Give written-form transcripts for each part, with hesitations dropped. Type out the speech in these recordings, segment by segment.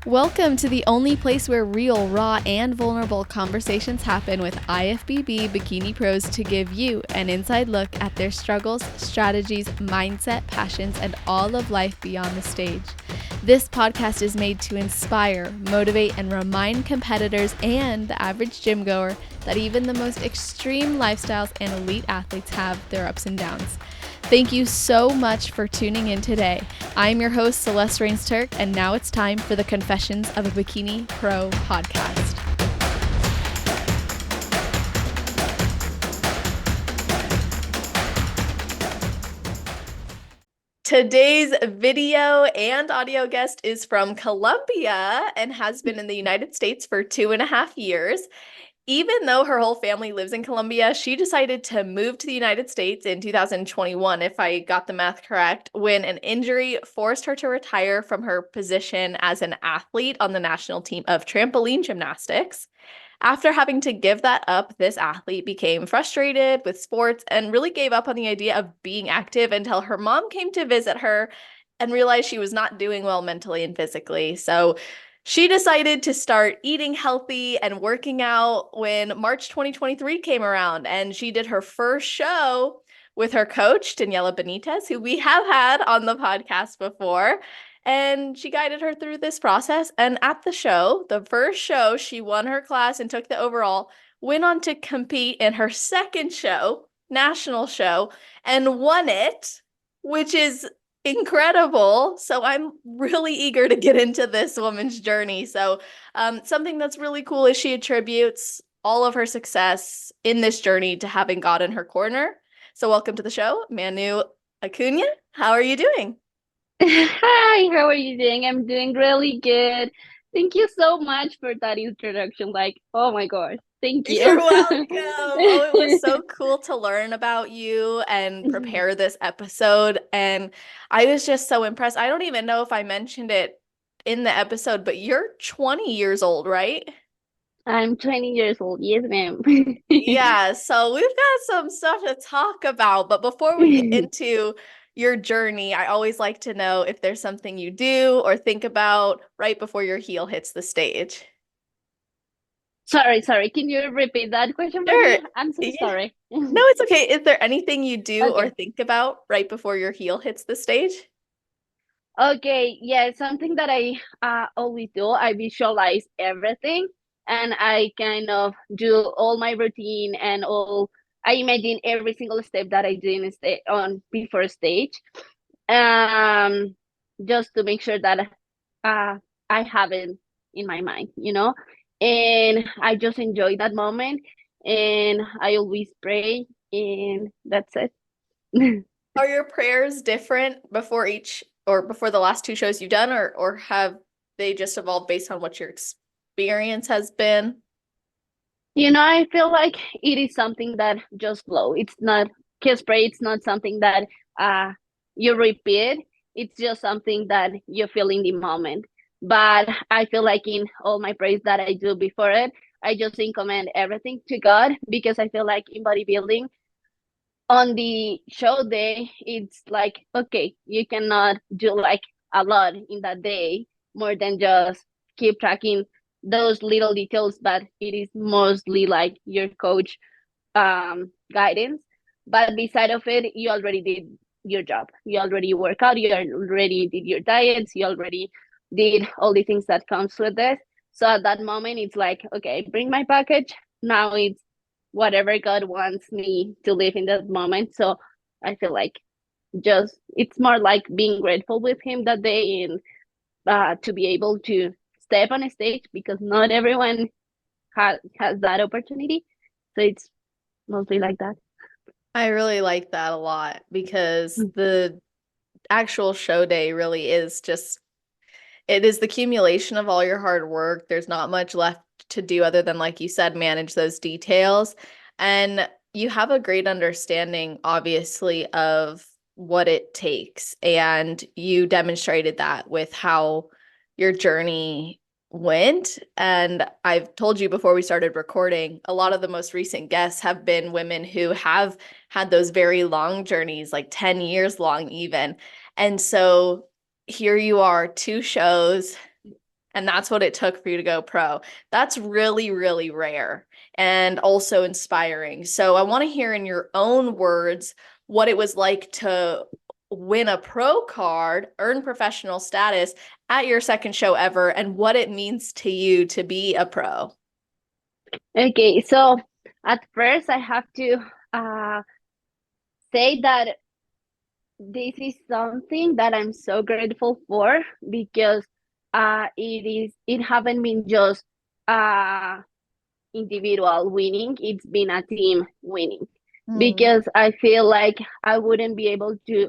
Welcome to the only place where real, raw, and vulnerable conversations happen with IFBB Bikini Pros to give you an inside look at their struggles, strategies, mindset, passions, and all of life beyond the stage. This podcast is made to inspire, motivate, and remind competitors and the average gym goer that even the most extreme lifestyles and elite athletes have their ups and downs. Thank you so much for tuning in today. I'm your host, Celeste Rains-Turk, and now it's time for the Confessions of a Bikini Pro podcast. Today's video and audio guest is from Colombia and has been in the United States for 2.5 years. Even though her whole family lives in Colombia, she decided to move to the United States in 2021, if I got the math correct, when an injury forced her to retire from her position as an athlete on the national team of trampoline gymnastics. After having to give that up, this athlete became frustrated with sports and really gave up on the idea of being active until her mom came to visit her and realized she was not doing well mentally and physically. So she decided to start eating healthy and working out when March 2023 came around, and she did her first show with her coach, Daniela Benitez, who we have had on the podcast before, and she guided her through this process. And at the show, the first show, she won her class and took the overall, went on to compete in her second show, national show, and won it, which is incredible. So I'm really eager to get into this woman's journey. So something that's really cool is she attributes all of her success in this journey to having God in her corner. So welcome to the show, Manu Acuña. How are you doing? Hi, how are you doing? I'm doing really good. Thank you so much for that introduction. Like, oh my gosh, thank You're you. welcome. Oh, it was so cool to learn about you and Mhm. prepare this episode. And I was just so impressed. I don't even know if I mentioned it in the episode, but you're 20 years old, right? I'm 20 years old. Yes, ma'am. Yeah, so we've got some stuff to talk about. But before we get into your journey, I always like to know if there's something you do or think about right before your heel hits the stage. Sorry. Can you repeat that question for Sure. me? I'm so Yeah. sorry. No, it's okay. Is there anything you do or Okay. think about right before your heel hits the stage? Okay. Yeah, something that I always do. I visualize everything, and I kind of do all my routine and all. I imagine every single step that I do on before stage. um just to make sure that uh I have it in my mind. And I just enjoy that moment, and I always pray, and that's it. Are your prayers different before each or before the last two shows you've done, or have they just evolved based on what your experience has been? I feel like it is something that just flow. It's not kiss pray. It's not something that uh you repeat. It's just something that you feel in the moment. But I feel like in all my praise that I do before it, I just commend everything to God, because I feel like in bodybuilding on the show day, it's like, okay, you cannot do like a lot in that day more than just keep tracking those little details, but it is mostly like your coach guidance. But beside of it, you already did your job. You already work out, you already did your diets, you already did all the things that comes with this. So at that moment, it's like, okay, bring my package. Now it's whatever God wants me to live in that moment. So I feel like just it's more like being grateful with him that day, and to be able to step on a stage, because not everyone has that opportunity. So it's mostly like that. I really like that a lot because the actual show day really is just it is the accumulation of all your hard work. There's not much left to do other than, like you said, manage those details. And you have a great understanding, obviously, of what it takes. And you demonstrated that with how your journey went. And I've told you before we started recording, a lot of the most recent guests have been women who have had those very long journeys, like 10 years long, even. And so here you are, two shows, And that's what it took for you to go pro. That's really, really rare and also inspiring. So I want to hear in your own words what it was like to win a pro card, earn professional status at your second show ever, and what it means to you to be a pro. Okay, so at first I have to uh, say that this is something that I'm so grateful for, because it haven't been just uh individual winning, it's been a team winning, Mm. because I feel like I wouldn't be able to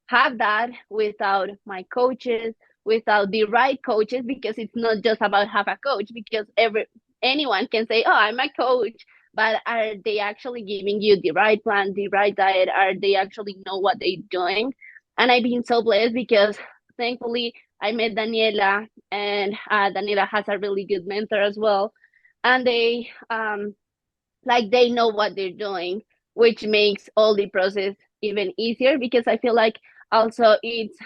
have that without my coaches, without the right coaches, because it's not just about have a coach, because anyone can say, oh, I'm a coach, but are they actually giving you the right plan, the right diet? Are they actually know what they're doing? And I've been so blessed, because thankfully I met Daniela, and Daniela has a really good mentor as well, and they like they know what they're doing, which makes all the process even easier, because I feel like also it's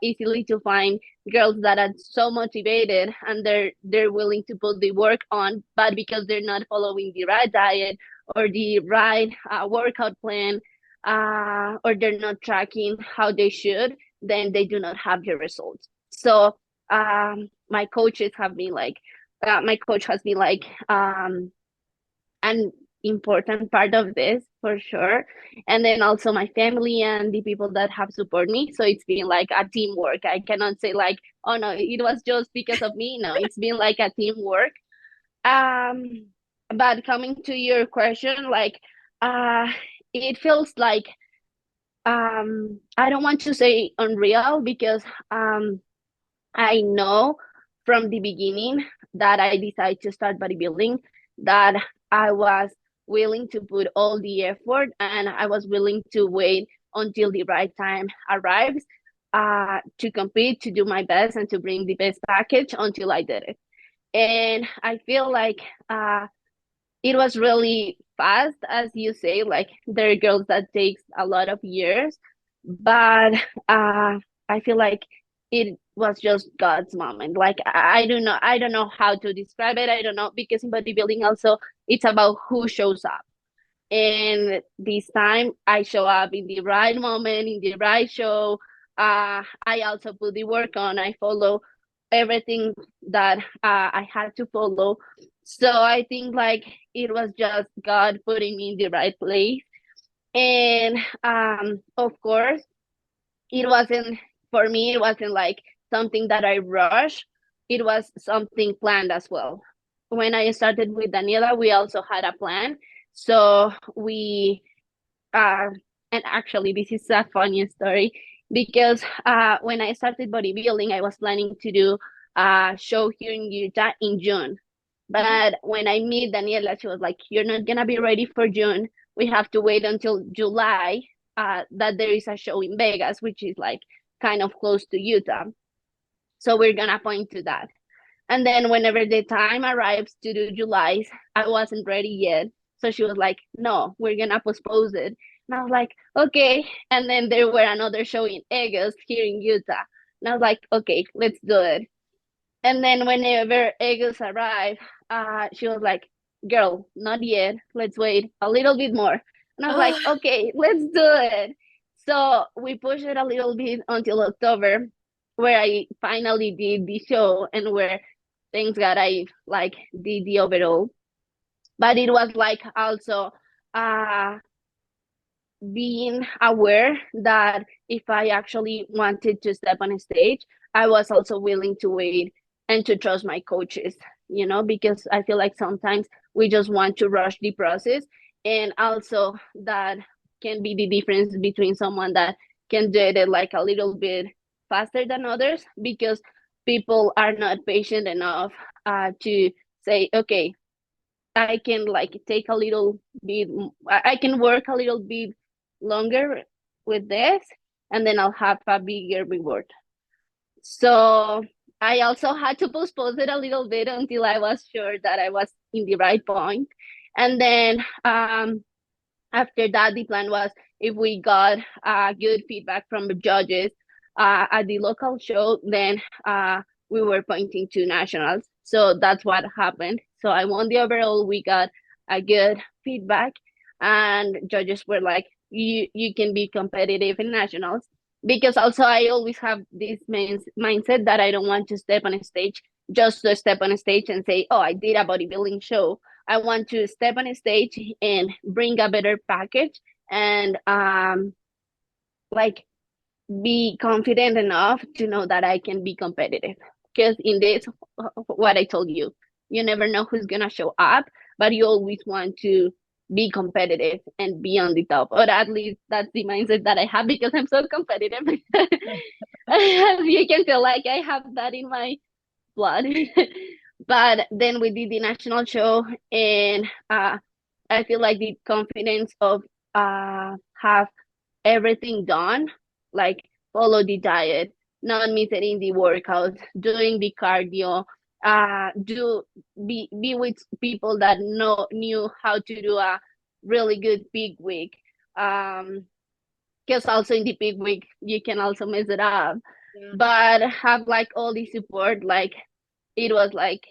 easily to find girls that are so motivated, and they're willing to put the work on, but because they're not following the right diet or the right workout plan, or they're not tracking how they should, then they do not have the results. So my coaches have been like my coach has been like an important part of this for sure, and then also my family and the people that have supported me. So it's been like a teamwork. I cannot say like, oh no, it was just because of me. No, it's been like a teamwork. um but coming to your question, like uh it feels like I don't want to say unreal, because I know from the beginning that I decided to start bodybuilding, that I was willing to put all the effort, and I was willing to wait until the right time arrives, to compete, to do my best, and to bring the best package until I did it. And I feel like it was really fast, as you say. Like there are girls that takes a lot of years, but I feel like it was just God's moment. Like I don't know how to describe it. I don't know, because in bodybuilding also it's about who shows up. And this time I show up in the right moment, in the right show. I also put the work on. I follow everything that I had to follow. So I think like it was just God putting me in the right place. And of course, it wasn't for me. It wasn't like something that I rushed. It was something planned as well. When I started with Daniela, we also had a plan. So we uh, and actually this is a funny story, because when I started bodybuilding, I was planning to do a show here in Utah in June. But when I meet Daniela, she was like, "You're not gonna be ready for June. We have to wait until July. That there is a show in Vegas, which is like kind of close to Utah. So we're gonna point to that." And then whenever the time arrives to do July, I wasn't ready yet. So she was like, no, we're gonna postpone it. And I was like, okay. And then there were another show in August here in Utah. And I was like, okay, let's do it. And then whenever August arrived, she was like, girl, not yet. Let's wait a little bit more. And I was like, Oh, okay, let's do it. So we pushed it a little bit until October, where I finally did the show, and where things that I like did the overall. But it was like also uh being aware that if I actually wanted to step on a stage, I was also willing to wait and to trust my coaches, because I feel like sometimes we just want to rush the process. And also that can be the difference between someone that can do it like a little bit faster than others, because people are not patient enough to say, okay, I can like take a little bit, I can work a little bit longer with this, and then I'll have a bigger reward. So I also had to postpone it a little bit until I was sure that I was in the right point. And then after that, the plan was, if we got good feedback from the judges at the local show, then we were pointing to nationals. So that's what happened. So I won the overall. We got a good feedback, and judges were like, you can be competitive in nationals. Because also I always have this mindset that I don't want to step on a stage just to step on a stage and say, oh, I did a bodybuilding show. I want to step on a stage and bring a better package, and like be confident enough to know that I can be competitive. Because in this, what I told you, you never know who's gonna show up, but you always want to be competitive and be on the top. Or at least that's the mindset that I have, because I'm so competitive. You can feel like I have that in my blood. But then we did the national show, and I feel like the confidence of have everything done, like follow the diet, not missing the workouts, doing the cardio, do be with people that knew how to do a really good peak week. Because also in the peak week you can also mess it up. Yeah. But have like all the support, like it was like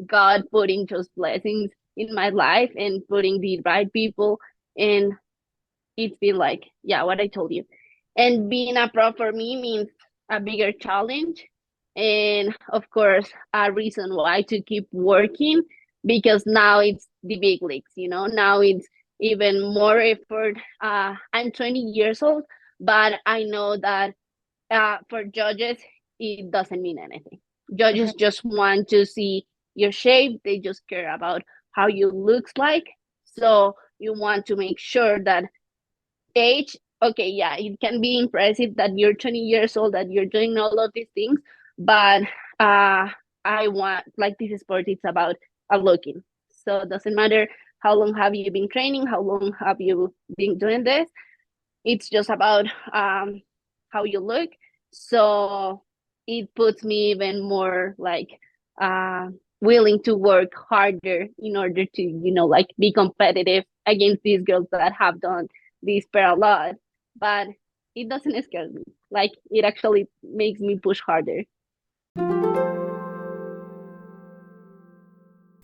God putting just blessings in my life and putting the right people, and it's been like, yeah, what I told you. And being a pro for me means a bigger challenge. And of course, a reason why to keep working, because now it's the big leagues, now it's even more effort. I'm 20 years old, but I know that for judges, it doesn't mean anything. Judges just want to see your shape. They just care about how you looks like. So you want to make sure that age, okay, yeah, it can be impressive that you're 20 years old, that you're doing all of these things, but I want, like, this sport, it's about looking. So it doesn't matter how long have you been training, how long have you been doing this. It's just about how you look. So it puts me even more like willing to work harder in order to, like, be competitive against these girls that have done this per a lot. But it doesn't scare me. Like, it actually makes me push harder.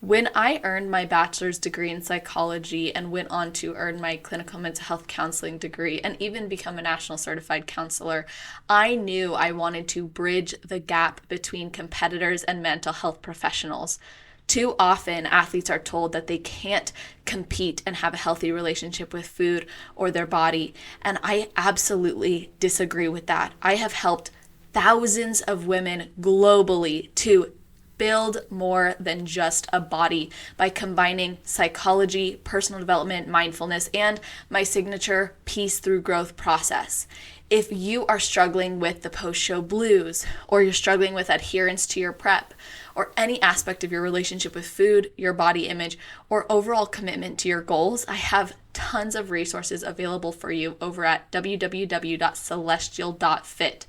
When I earned my bachelor's degree in psychology and went on to earn my clinical mental health counseling degree and even become a national certified counselor, I knew I wanted to bridge the gap between competitors and mental health professionals. Too often, athletes are told that they can't compete and have a healthy relationship with food or their body, and I absolutely disagree with that. I have helped thousands of women globally to build more than just a body by combining psychology, personal development, mindfulness, and my signature peace through growth process. If you are struggling with the post-show blues, or you're struggling with adherence to your prep, or any aspect of your relationship with food, your body image, or overall commitment to your goals, I have tons of resources available for you over at www.celestial.fit.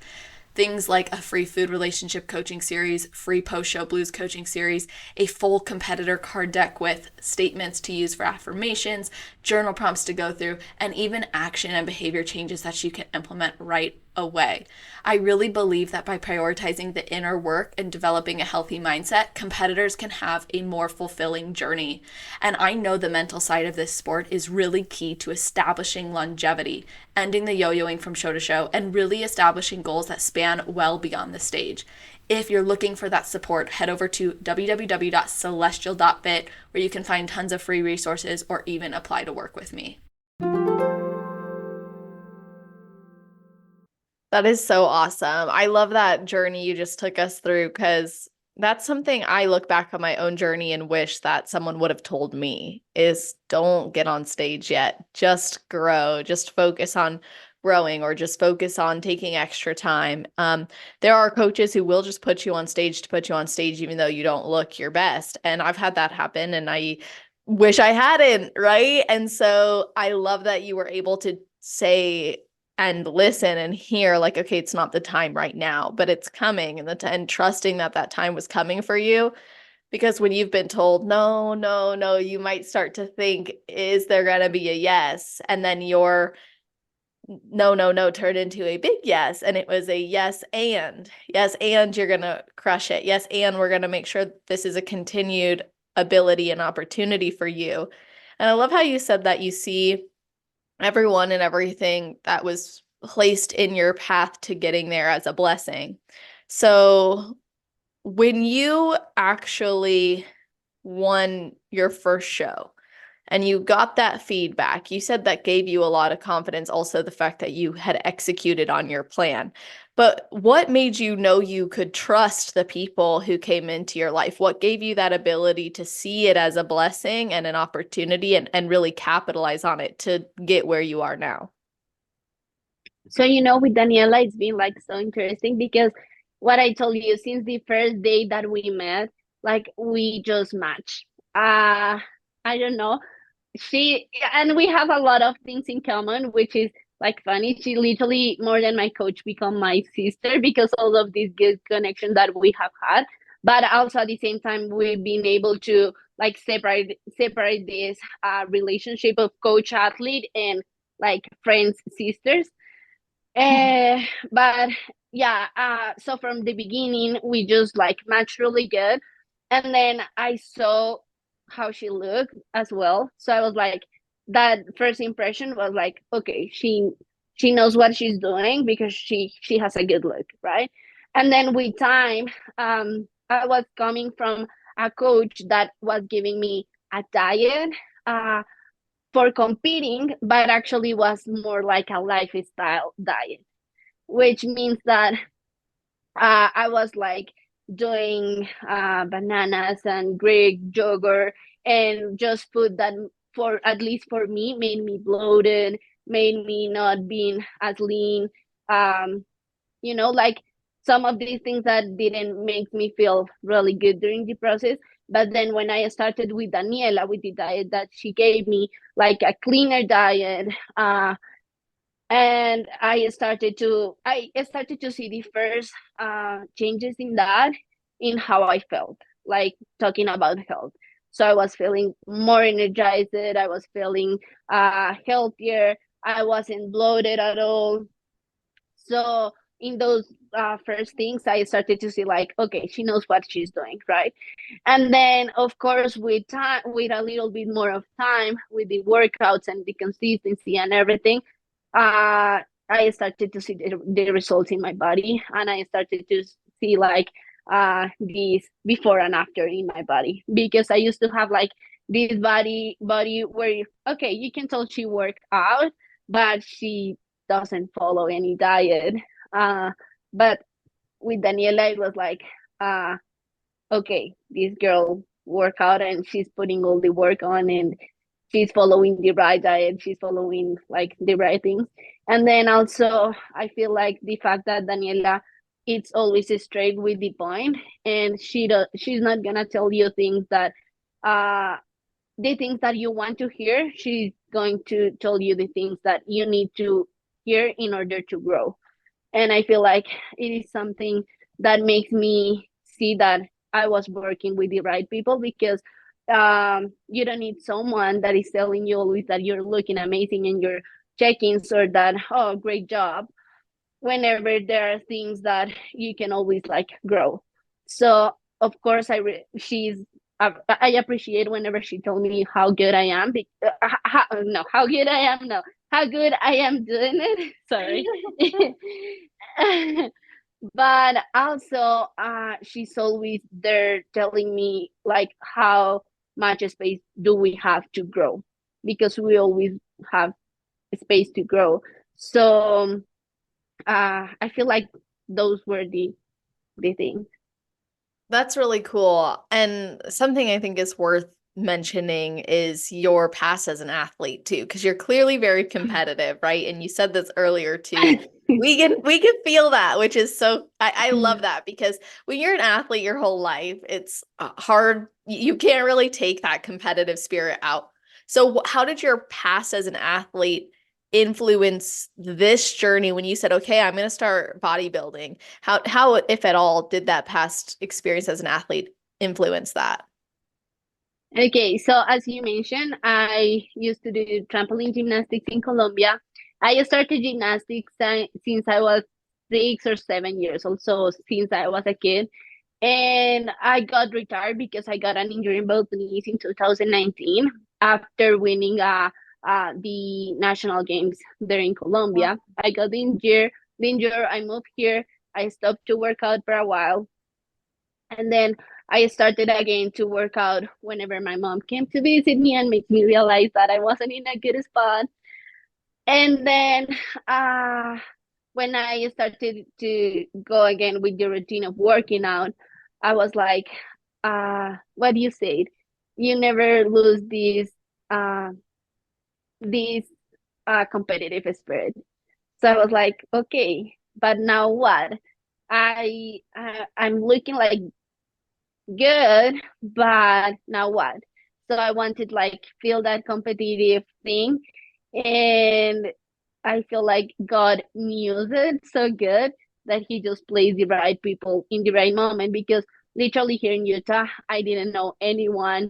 Things like a free food relationship coaching series, free post-show blues coaching series, a full competitor card deck with statements to use for affirmations, journal prompts to go through, and even action and behavior changes that you can implement right away. I really believe that by prioritizing the inner work and developing a healthy mindset, competitors can have a more fulfilling journey. And I know the mental side of this sport is really key to establishing longevity, ending the yo-yoing from show to show, and really establishing goals that span well beyond the stage. If you're looking for that support, head over to www.celestial.fit, where you can find tons of free resources or even apply to work with me. That is so awesome. I love that journey you just took us through, because that's something I look back on my own journey and wish that someone would have told me is don't get on stage yet. Just grow, just focus on growing, or just focus on taking extra time. There are coaches who will just put you on stage to put you on stage, even though you don't look your best. And I've had that happen, and I wish I hadn't, right? And so I love that you were able to say and listen and hear, like, okay, it's not the time right now, but it's coming, and trusting that that time was coming for you. Because when you've been told no, no, no, you might start to think, is there going to be a yes? And then you're no turned into a big yes. And it was a yes, and you're going to crush it. Yes, and we're going to make sure this is a continued ability and opportunity for you. And I love how you said that you see everyone and everything that was placed in your path to getting there as a blessing. So when you actually won your first show, and you got that feedback, you said that gave you a lot of confidence. Also, the fact that you had executed on your plan. But what made you know you could trust the people who came into your life? What gave you that ability to see it as a blessing and an opportunity and really capitalize on it to get where you are now? So, with Daniela, it's been like so interesting because what I told you, since the first day that we met, like we just match. I don't know. And we have a lot of things in common, which is like funny. She literally, more than my coach, become my sister because all of these good connections that we have had. But also at the same time, we've been able to like separate this relationship of coach athlete and like friends sisters. But yeah, so from the beginning, we just like matched really good. And then I saw how she looked as well. So I was like, that first impression was like, okay, she knows what she's doing because she has a good look, right? And then with time, I was coming from a coach that was giving me a diet for competing, but actually was more like a lifestyle diet, which means that I was like doing bananas and Greek yogurt and just food that, for at least for me, made me bloated, made me not being as lean. Um, like some of these things that didn't make me feel really good during the process. But then when I started with Daniela, with the diet that she gave me, like a cleaner diet, and I started to see the first changes in that, in how I felt, like talking about health. So I was feeling more energized, I was feeling healthier, I wasn't bloated at all. So in those first things, I started to see like, okay, she knows what she's doing, right? And then of course with time, with a little bit more of time, with the workouts and the consistency and everything, I started to see the results in my body, and I started to see like these before and after in my body, because I used to have like this body where, okay, you can tell she worked out, but she doesn't follow any diet. But with Daniela, it was like, okay, this girl work out and she's putting all the work on, and she's following the right diet, she's following like the right things. And then also I feel like the fact that Daniela, it's always straight with the point, and she's not gonna tell you things that uh the things that you want to hear. She's going to tell you the things that you need to hear in order to grow. And I feel like it is something that makes me see that I was working with the right people, because you don't need someone that is telling you always that you're looking amazing in your check-ins, or that, oh, great job, whenever there are things that you can always like grow. So of course I appreciate whenever she told me how good I am. How good I am, no, how good I am doing it. Sorry. But also she's always there telling me like how much space do we have to grow, because we always have space to grow. So I feel like those were the things. That's really cool. And something I think is worth mentioning is your past as an athlete too, because you're clearly very competitive, right? And you said this earlier too. We can feel that, which is so I love that, because when you're an athlete your whole life, it's hard. You can't really take that competitive spirit out. So how did your past as an athlete influence this journey when you said, okay, I'm going to start bodybuilding? How, if at all, did that past experience as an athlete influence that? Okay, so as you mentioned, I used to do trampoline gymnastics in Colombia. I started gymnastics since I was 6 or 7 years old, so since I was a kid. And I got retired because I got an injury in both knees in 2019 after winning the national games there in Colombia. I got injured. I moved here. I stopped to work out for a while, and then I started again to work out whenever my mom came to visit me and make me realize that I wasn't in a good spot. And then uh, when I started to go again with the routine of working out, I was like, what do you say? You never lose uh, this competitive spirit. So I was like, okay, but now what? I'm looking like good, but now what? So I wanted like feel that competitive thing, and I feel like God knew it so good that He just placed the right people in the right moment. Because literally here in Utah, I didn't know anyone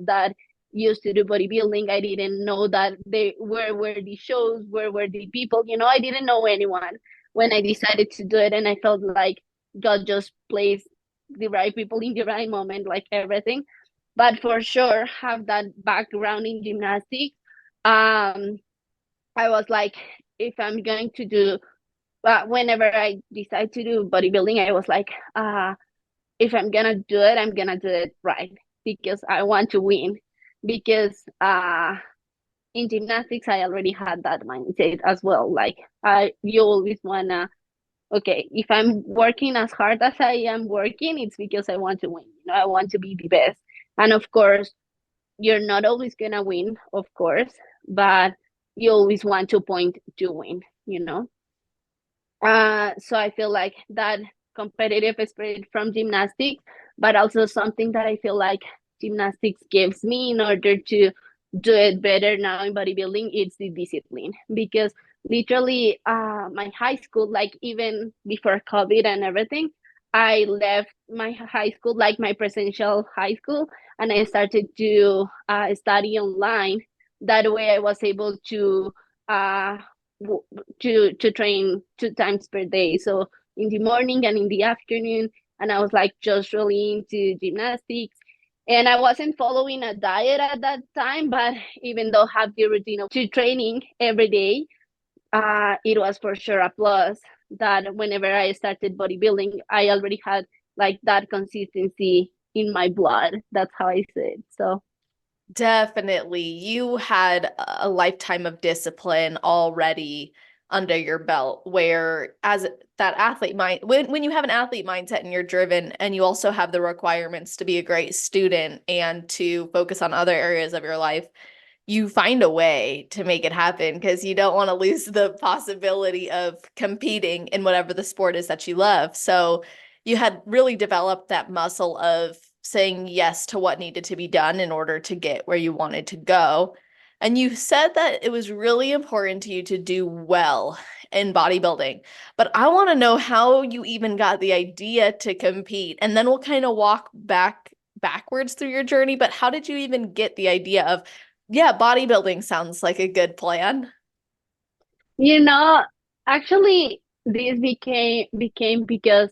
that used to do bodybuilding. I didn't know that they where were the shows, where were the people. I didn't know anyone when I decided to do it, and I felt like God just placed the right people in the right moment, like everything. But for sure, have that background in gymnastics. Um, I was like, if I'm going to do, whenever I decide to do bodybuilding, I was like, if I'm gonna do it, I'm gonna do it right because I want to win. Because in gymnastics, I already had that mindset as well. Like, you always wanna, okay, if I'm working as hard as I am working, it's because I want to win. I want to be the best. And of course, you're not always gonna win, of course, but you always want to point to win. So I feel like that competitive spirit from gymnastics, but also something that I feel like gymnastics gives me in order to do it better now in bodybuilding, it's the discipline. Because literally, my high school, like even before COVID and everything, I left my high school, like my presential high school, and I started to study online. That way, I was able to uh, to train 2 times per day, so in the morning and in the afternoon. And I was like just really into gymnastics, and I wasn't following a diet at that time, but even though I have the routine of to training every day, it was for sure a plus that whenever I started bodybuilding, I already had like that consistency in my blood. That's how I say it. So Definitely. You had a lifetime of discipline already under your belt, where as that athlete mind, when you have an athlete mindset and you're driven and you also have the requirements to be a great student and to focus on other areas of your life, you find a way to make it happen because you don't want to lose the possibility of competing in whatever the sport is that you love. So you had really developed that muscle of saying yes to what needed to be done in order to get where you wanted to go. And you said that it was really important to you to do well in bodybuilding. But I want to know how you even got the idea to compete. And then we'll kind of walk backwards through your journey. But how did you even get the idea of, yeah, bodybuilding sounds like a good plan? you know, actually, this became because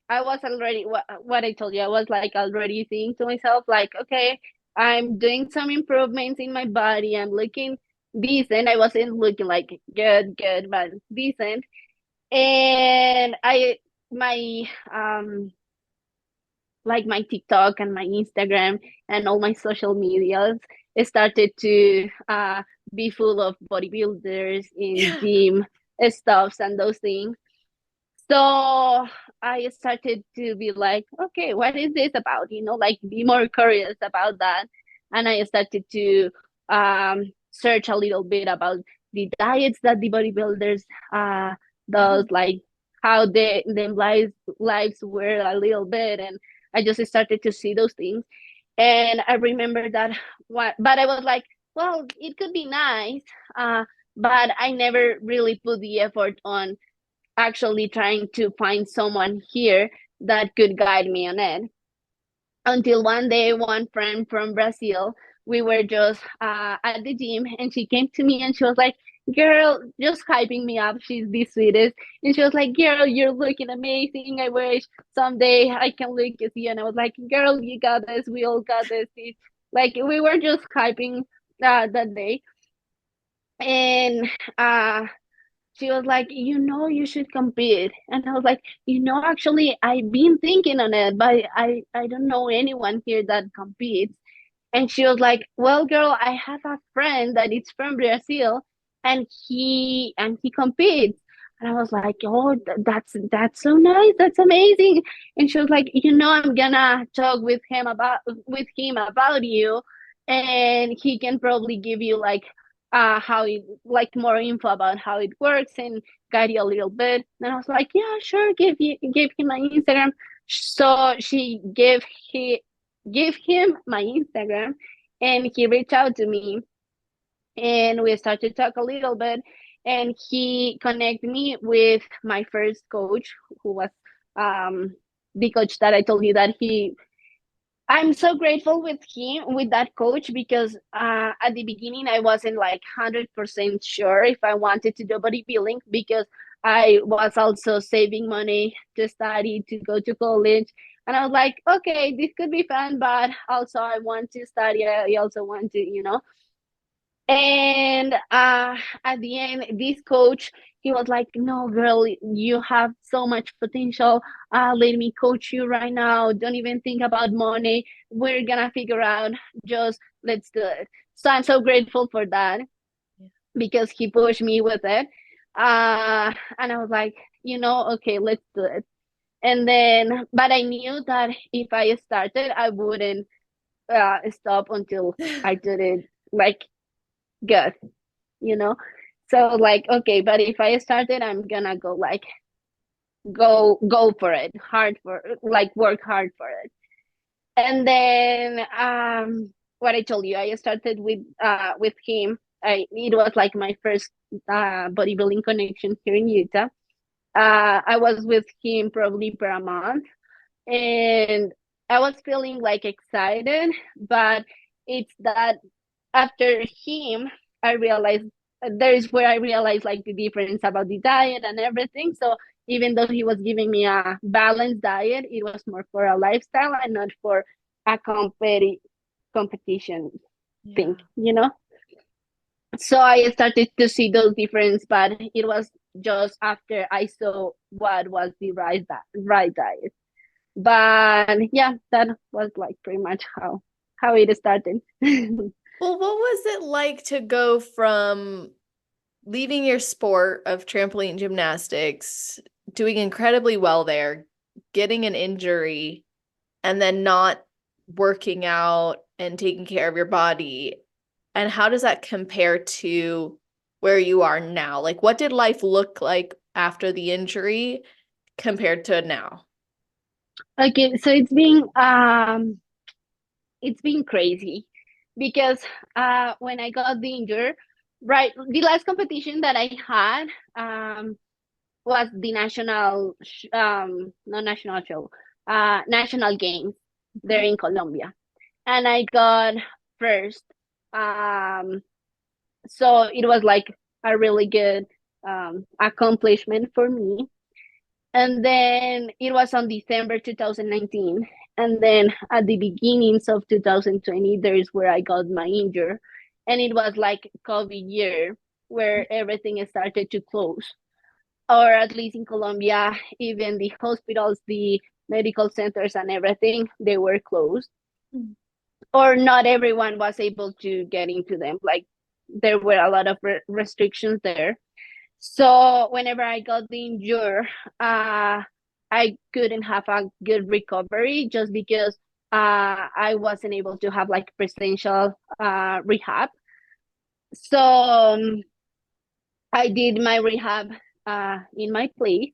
I was already what I told you. I was like already thinking to myself, like, okay, I'm doing some improvements in my body. I'm looking decent. I wasn't looking like good, but decent. And I my like my TikTok and my Instagram and all my social medias started to be full of bodybuilders in Yeah. gym stuffs and those things. So I started to be like, okay, what is this about? Like be more curious about that. And I started to search a little bit about the diets that the bodybuilders does, like how them lives were a little bit. And I just started to see those things. And I remember that but I was like, well, it could be nice. But I never really put the effort on actually trying to find someone here that could guide me on it. Until one day, one friend from Brazil, we were just at the gym, and she came to me and she was like, girl, just hyping me up. She's the sweetest. And she was like, girl, you're looking amazing. I wish someday I can look as you. And I was like, girl, you got this. We all got this. Like, we were just hyping that day. And she was like, you should compete. And I was like, actually, I've been thinking on it, but I don't know anyone here that competes. And she was like, well, girl, I have a friend that is from Brazil, and he competes. And I was like, oh, that's so nice. That's amazing. And she was like, I'm gonna talk with him about you, and he can probably give you like how it like more info about how it works and guide you a little bit. And I was like, yeah, sure, give him my Instagram. So she gave him my Instagram, and he reached out to me, and we started to talk a little bit, and he connected me with my first coach, who was the coach that I told you that I'm so grateful with that coach, because at the beginning I wasn't like 100% sure if I wanted to do bodybuilding, because I was also saving money to study, to go to college. And I was like, okay, this could be fun, but also I want to study. I also want to. And at the end, this coach, he was like, no, girl, you have so much potential. Let me coach you right now. Don't even think about money. We're going to figure out. Just let's do it. So I'm so grateful for that, because he pushed me with it. And I was like, okay, let's do it. And then, but I knew that if I started, I wouldn't stop until I did it like good, you know so like, okay, but if I started, I'm gonna go for it, hard for like work hard for it. And then what I told you, I started with him. It was like my first bodybuilding connection here in Utah. I was with him probably per a month, and I was feeling like excited, but it's that after him, I realized there is where I realized like the difference about the diet and everything. So even though he was giving me a balanced diet, it was more for a lifestyle and not for a competition thing, So I started to see those difference, but it was just after I saw what was the right diet. But yeah, that was like pretty much how it started. Well, what was it like to go from leaving your sport of trampoline gymnastics, doing incredibly well there, getting an injury, and then not working out and taking care of your body? And how does that compare to where you are now? Like, what did life look like after the injury compared to now? Okay, so it's been crazy, because when I got the injured, right, the last competition that I had was the not national show, national games there in Colombia, and I got first. Um, so it was like a really good accomplishment for me. And then it was on December 2019. And then at the beginnings of 2020, there's where I got my injury. And it was like COVID year, where everything started to close. Or at least in Colombia, even the hospitals, the medical centers and everything, they were closed. Mm. Or not everyone was able to get into them. Like, there were a lot of restrictions there. So whenever I got the injury, I couldn't have a good recovery, just because I wasn't able to have like presential rehab. So I did my rehab in my place,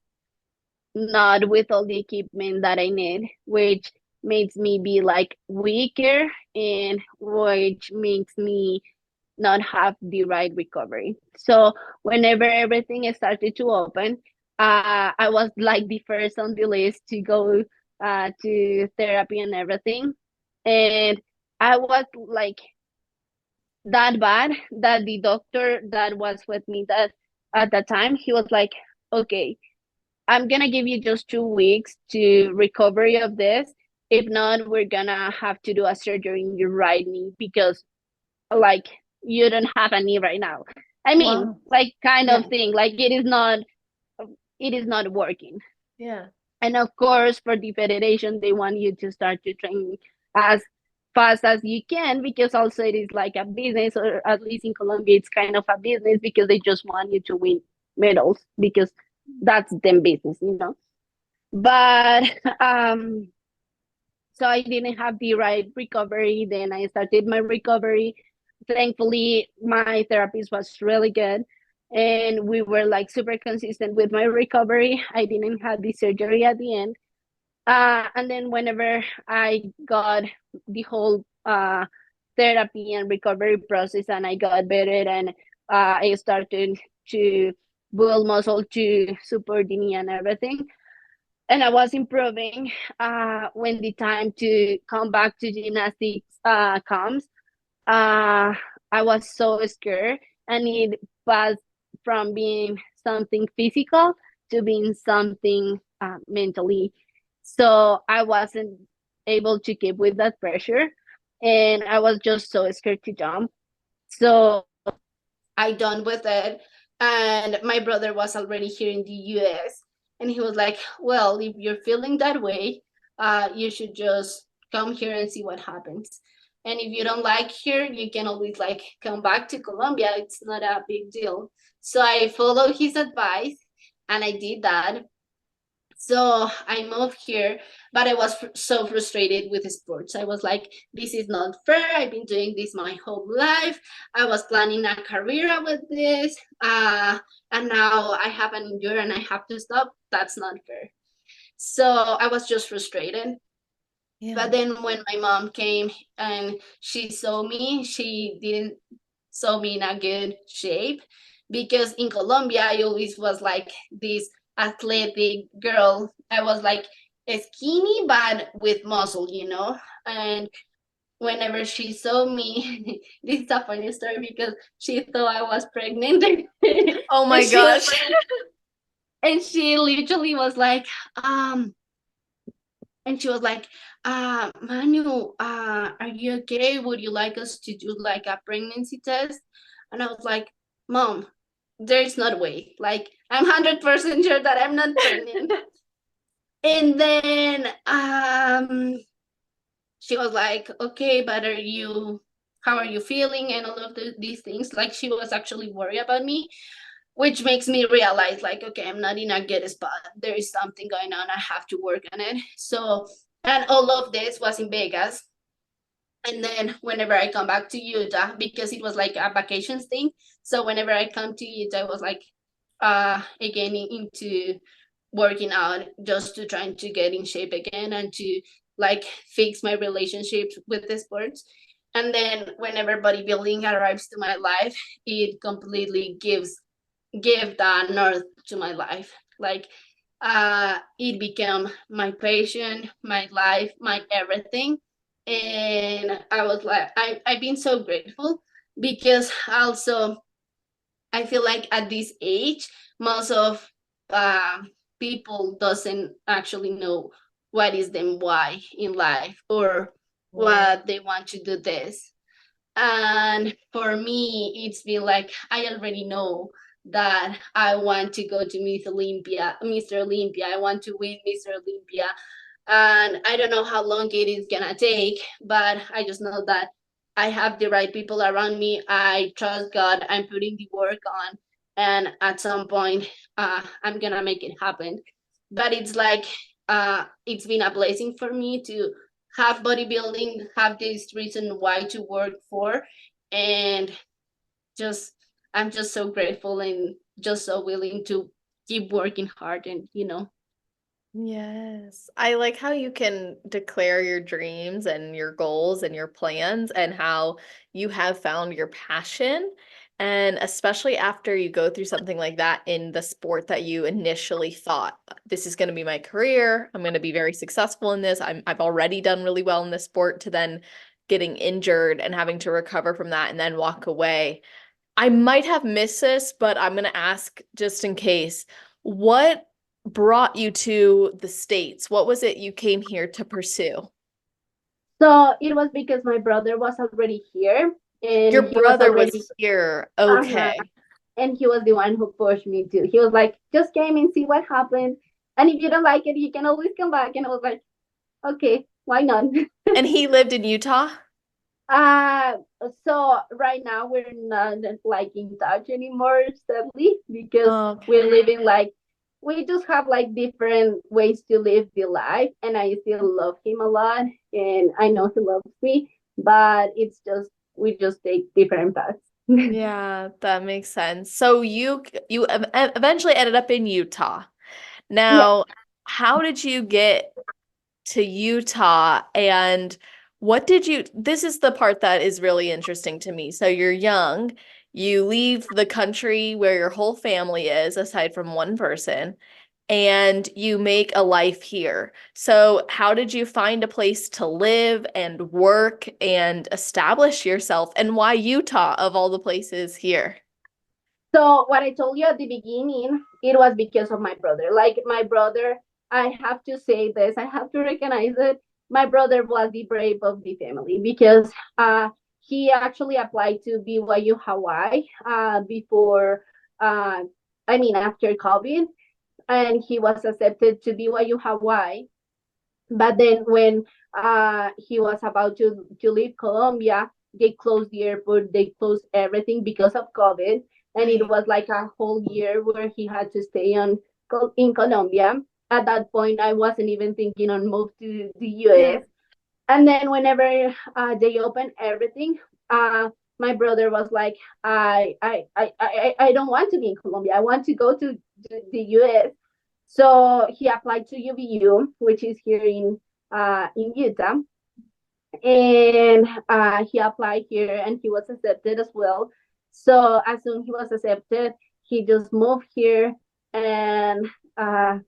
not with all the equipment that I need, which makes me be like weaker, and which makes me not have the right recovery. So whenever everything started to open, I was like the first on the list to go to therapy and everything. And I was like that bad that the doctor that was with me that at that time, he was like, okay, I'm gonna give you just 2 weeks to recovery of this. If not, we're gonna have to do a surgery in your right knee because like you don't have a knee right now. I mean, Wow. like kind of Yeah. thing. Like it is not working. Yeah. And of course, for the federation, they want you to start to train as fast as you can because also it is like a business, or at least in Colombia, it's kind of a business because they just want you to win medals because that's them business, you know. But so I didn't have the right recovery. Then I started my recovery. Thankfully, my therapist was really good, and we were like super consistent with my recovery. I didn't have the surgery at the end. And then whenever I got the whole therapy and recovery process, and I got better, and I started to build muscle to support the knee and everything, and I was improving. When the time to come back to gymnastics comes, uh, I was so scared, and it passed from being something physical to being something mentally. So I wasn't able to keep with that pressure, and I was just so scared to jump. So I done with it. And my brother was already here in the US. And he was like, well, if you're feeling that way, you should just come here and see what happens. And if you don't like here, you can always like come back to Colombia. It's not a big deal. So I followed his advice and I did that. So I moved here, but I was so frustrated with sports. I was like, this is not fair. I've been doing this my whole life. I was planning a career with this. And now I have an injury and I have to stop. That's not fair. So I was just frustrated. Yeah. But then when my mom came and she saw me, she didn't saw me in a good shape because in Colombia I always was like this athletic girl. I was like skinny but with muscle, you know. And whenever she saw me, this is a funny story because she thought I was pregnant, Oh and my she was gosh. like, and she literally was like, and she was like, Manu, are you okay? Would you like us to do like a pregnancy test? And I was like, Mom, there's not a way. Like, I'm 100% sure that I'm not pregnant. And then she was like, okay, but how are you feeling? And all of these things. Like, she was actually worried about me, which makes me realize, like, okay, I'm not in a good spot. There is something going on. I have to work on it. So, and all of this was in Vegas. And then whenever I come back to Utah, because it was like a vacations thing. So whenever I come to Utah, I was like again into working out just to trying to get in shape again and to like fix my relationships with the sports. And then whenever bodybuilding arrives to my life, it completely give the north to my life. Like it became my passion, my life, my everything. And I was like, I've been so grateful because also I feel like at this age, most of uh, people doesn't actually know what is them why in life or Yeah. what they want to do this. And for me, it's been like I already know that I want to go to Mr. Olympia. I want to win Mr. Olympia. And I don't know how long it is gonna take, but I just know that I have the right people around me. I trust God. I'm putting the work on, and at some point, I'm gonna make it happen. But it's like it's been a blessing for me to have bodybuilding, have this reason why to work for, and just I'm just so grateful and just so willing to keep working hard and Yes. I like how you can declare your dreams and your goals and your plans and how you have found your passion. And especially after you go through something like that in the sport that you initially thought, this is going to be my career. I'm going to be very successful in this. I've already done really well in this sport to then getting injured and having to recover from that and then walk away. I might have missed this, but I'm going to ask just in case. What brought you to the States? What was it you came here to pursue? So it was because my brother was already here, and Your he was brother was already, here. uh-huh, Okay. and he was the one who pushed me to. He was like, just came and see what happened. And if you don't like it, you can always come back. And I was like, okay, why not? And he lived in Utah? Uh, so right now we're not like in touch anymore, sadly, because we're Okay. living like we just have like different ways to live the life, and I still love him a lot, and I know he loves me, but it's just we just take different paths. Yeah, that makes sense. So you eventually ended up in Utah. Yeah. Now, how did you get to Utah and this is the part that is really interesting to me. So you're young, you leave the country where your whole family is, aside from one person, and you make a life here. So how did you find a place to live and work and establish yourself, and why Utah of all the places here? So what I told you at the beginning, it was because of my brother. Like my brother, I have to say this, I have to recognize it. My brother was the brave of the family because he actually applied to BYU Hawaii before, uh, I mean, after COVID, and he was accepted to BYU Hawaii. But then when he was about to leave Colombia, they closed the airport, they closed everything because of COVID. And it Right. was like a whole year where he had to stay in Colombia. At that point, I wasn't even thinking on move to the Yeah. US. And then whenever they opened everything, uh, my brother was like, I don't want to be in Colombia. I want to go to the US. So he applied to UVU, which is here in Utah, and he applied here and he was accepted as well. So as soon he was accepted, he just moved here. And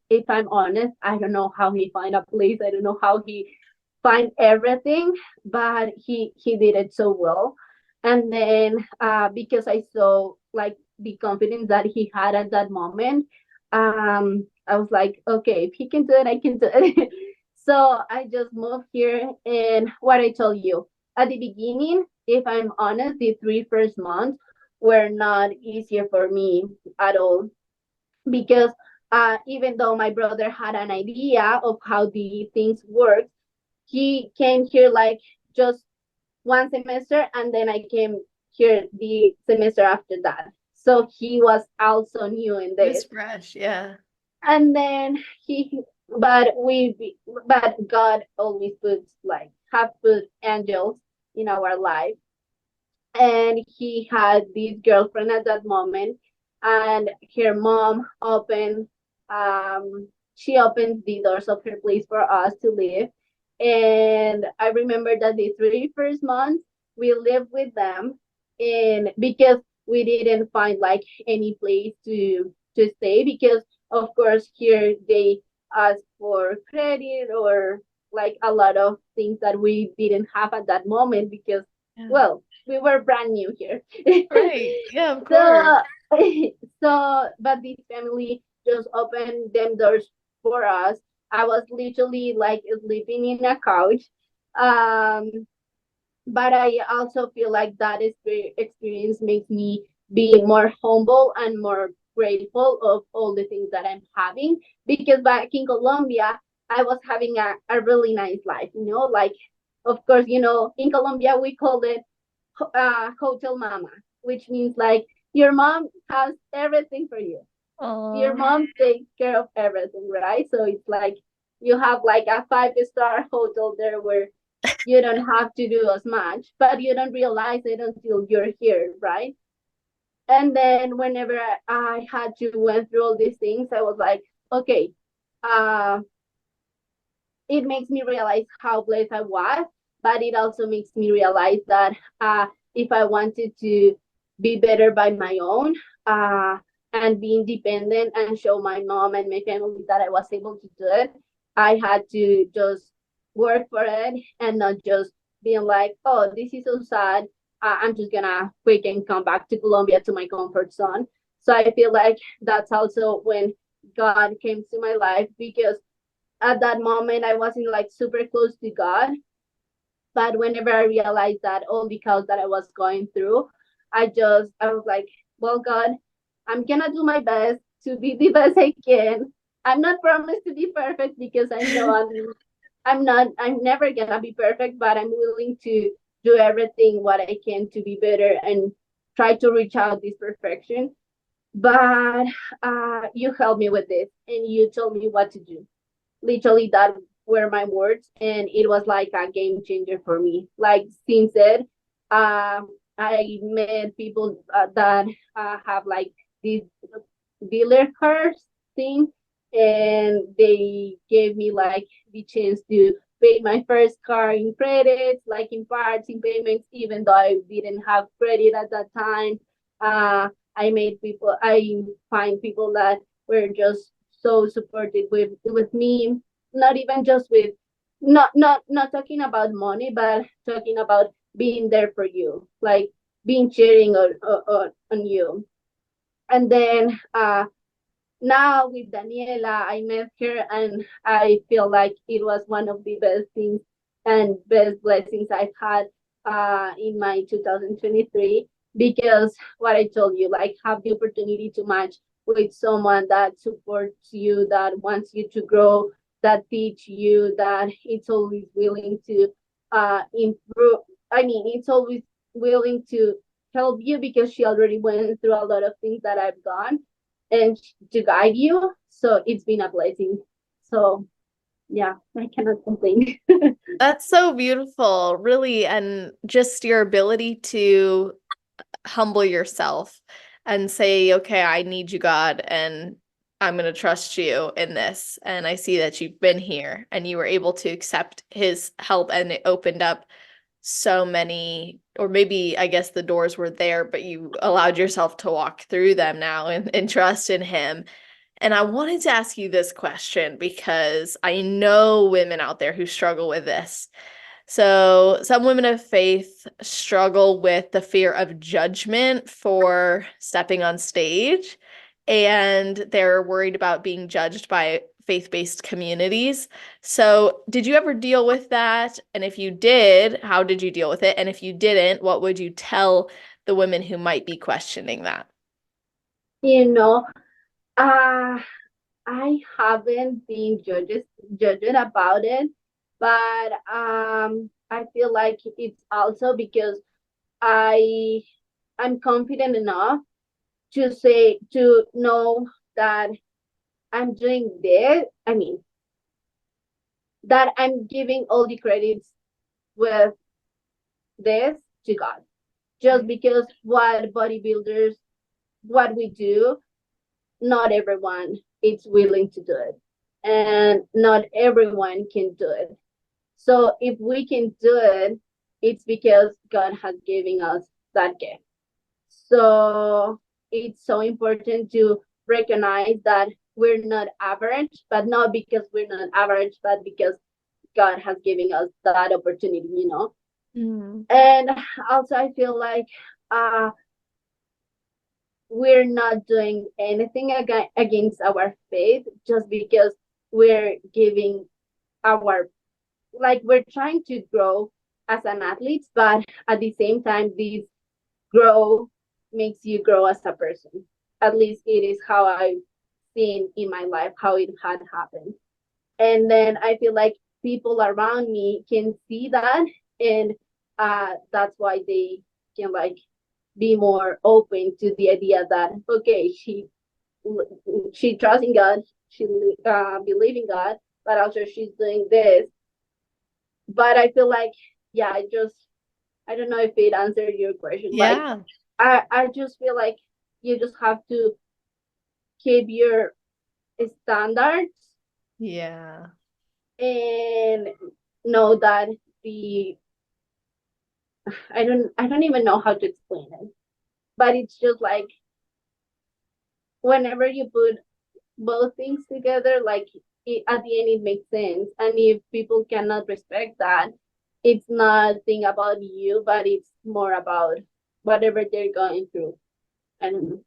if I'm honest, I don't know how he find a place. I don't know how he find everything, but he did it so well. And then because I saw like the confidence that he had at that moment, I was like, okay, if he can do it, I can do it. So I just moved here, and what I told you at the beginning, if I'm honest, the 3 first months were not easier for me at all because even though my brother had an idea of how the things work, he came here like just 1 semester, and then I came here the semester after that. So he was also new in It was this. fresh, yeah. And then he but God always puts like have put angels in our life, and he had this girlfriend at that moment, and her mom opened she opened the doors of her place for us to live. And I remember that the 3 first months we lived with them, and because we didn't find like any place to stay, because of course here they ask for credit or like a lot of things that we didn't have at that moment because, Yeah. well, we were brand new here. Right. Yeah, of course. So but this family just opened them doors for us. I was literally like sleeping in a couch. um but I also feel like that experience makes me be more humble and more grateful of all the things that I'm having, because back in Colombia I was having a really nice life, like, of course, in Colombia we call it hotel mama, which means like your mom has everything for you. Your Oh, mom takes care of everything, right? So it's like you have like a 5 star hotel there where you don't have to do as much, but you don't realize it until you're here, right? And then whenever I had to went through all these things, I was like, okay, uh, it makes me realize how blessed I was, but it also makes me realize that if I wanted to be better by my own and be independent and show my mom and my family that I was able to do it, I had to just work for it and not just being like, oh, this is so sad. I'm just gonna quick and come back to Colombia, to my comfort zone. So I feel like that's also when God came to my life, because at that moment I wasn't like super close to God. But whenever I realized that all the chaos that I was going through, I was like, well, God, I'm gonna do my best to be the best I can. I'm not promised to be perfect, because I know I'm never gonna be perfect, but I'm willing to do everything what I can to be better and try to reach out this perfection. But you helped me with this, and you told me what to do. Literally, that were my words, and it was like a game changer for me. Like since then, uh, I met people that have like this dealer cars thing, and they gave me like the chance to pay my first car in credits, like in parts, in payments, even though I didn't have credit at that time. I find people that were just so supportive with me, not even just with, not talking about money, but talking about being there for you, like being cheering on you. And then now with Daniela, I met her, and I feel like it was one of the best things and best blessings I've had in my 2023, because what I told you, like have the opportunity to match with someone that supports you, that wants you to grow, that teach you, that it's always willing to improve. I mean, it's always willing to help you, because she already went through a lot of things that I've gone, and to guide you. So it's been a blessing. So yeah, I cannot complain. That's so beautiful, really, and just your ability to humble yourself and say, okay, I need you, God, and I'm going to trust you in this. And I see that you've been here and you were able to accept his help, and it opened up so many, or maybe I guess the doors were there, but you allowed yourself to walk through them now and trust in him. And I wanted to ask you this question because I know women out there who struggle with this. So, some women of faith struggle with the fear of judgment for stepping on stage, and they're worried about being judged by faith-based communities. So, did you ever deal with that? And if you did, how did you deal with it? And if you didn't, what would you tell the women who might be questioning that? you know, uh, I haven't been judged about it, but I feel like it's also because I I'm confident enough to know that I'm doing this. I mean, that I'm giving all the credits with this to God. Just because what we do, not everyone is willing to do it. And not everyone can do it. So if we can do it, it's because God has given us that gift. So it's so important to recognize that we're not average, but not because we're not average, but because God has given us that opportunity. Mm. And also, I feel like uh, we're not doing anything against our faith, just because we're giving our, like, we're trying to grow as an athlete, but at the same time, this grow makes you grow as a person. At least it is how I've seen in my life how it had happened. And then I feel like people around me can see that, and that's why they can like be more open to the idea that, okay, she trusts in God, she believe in God, but also she's doing this. But I feel like, yeah, I don't know if it answered your question. Like, Yeah. I just feel like you just have to keep your standards, Yeah. and know that the I don't even know how to explain it, but it's just like whenever you put both things together, like at the end it makes sense. And if people cannot respect that, it's not thing about you, but it's more about whatever they're going through. I don't know.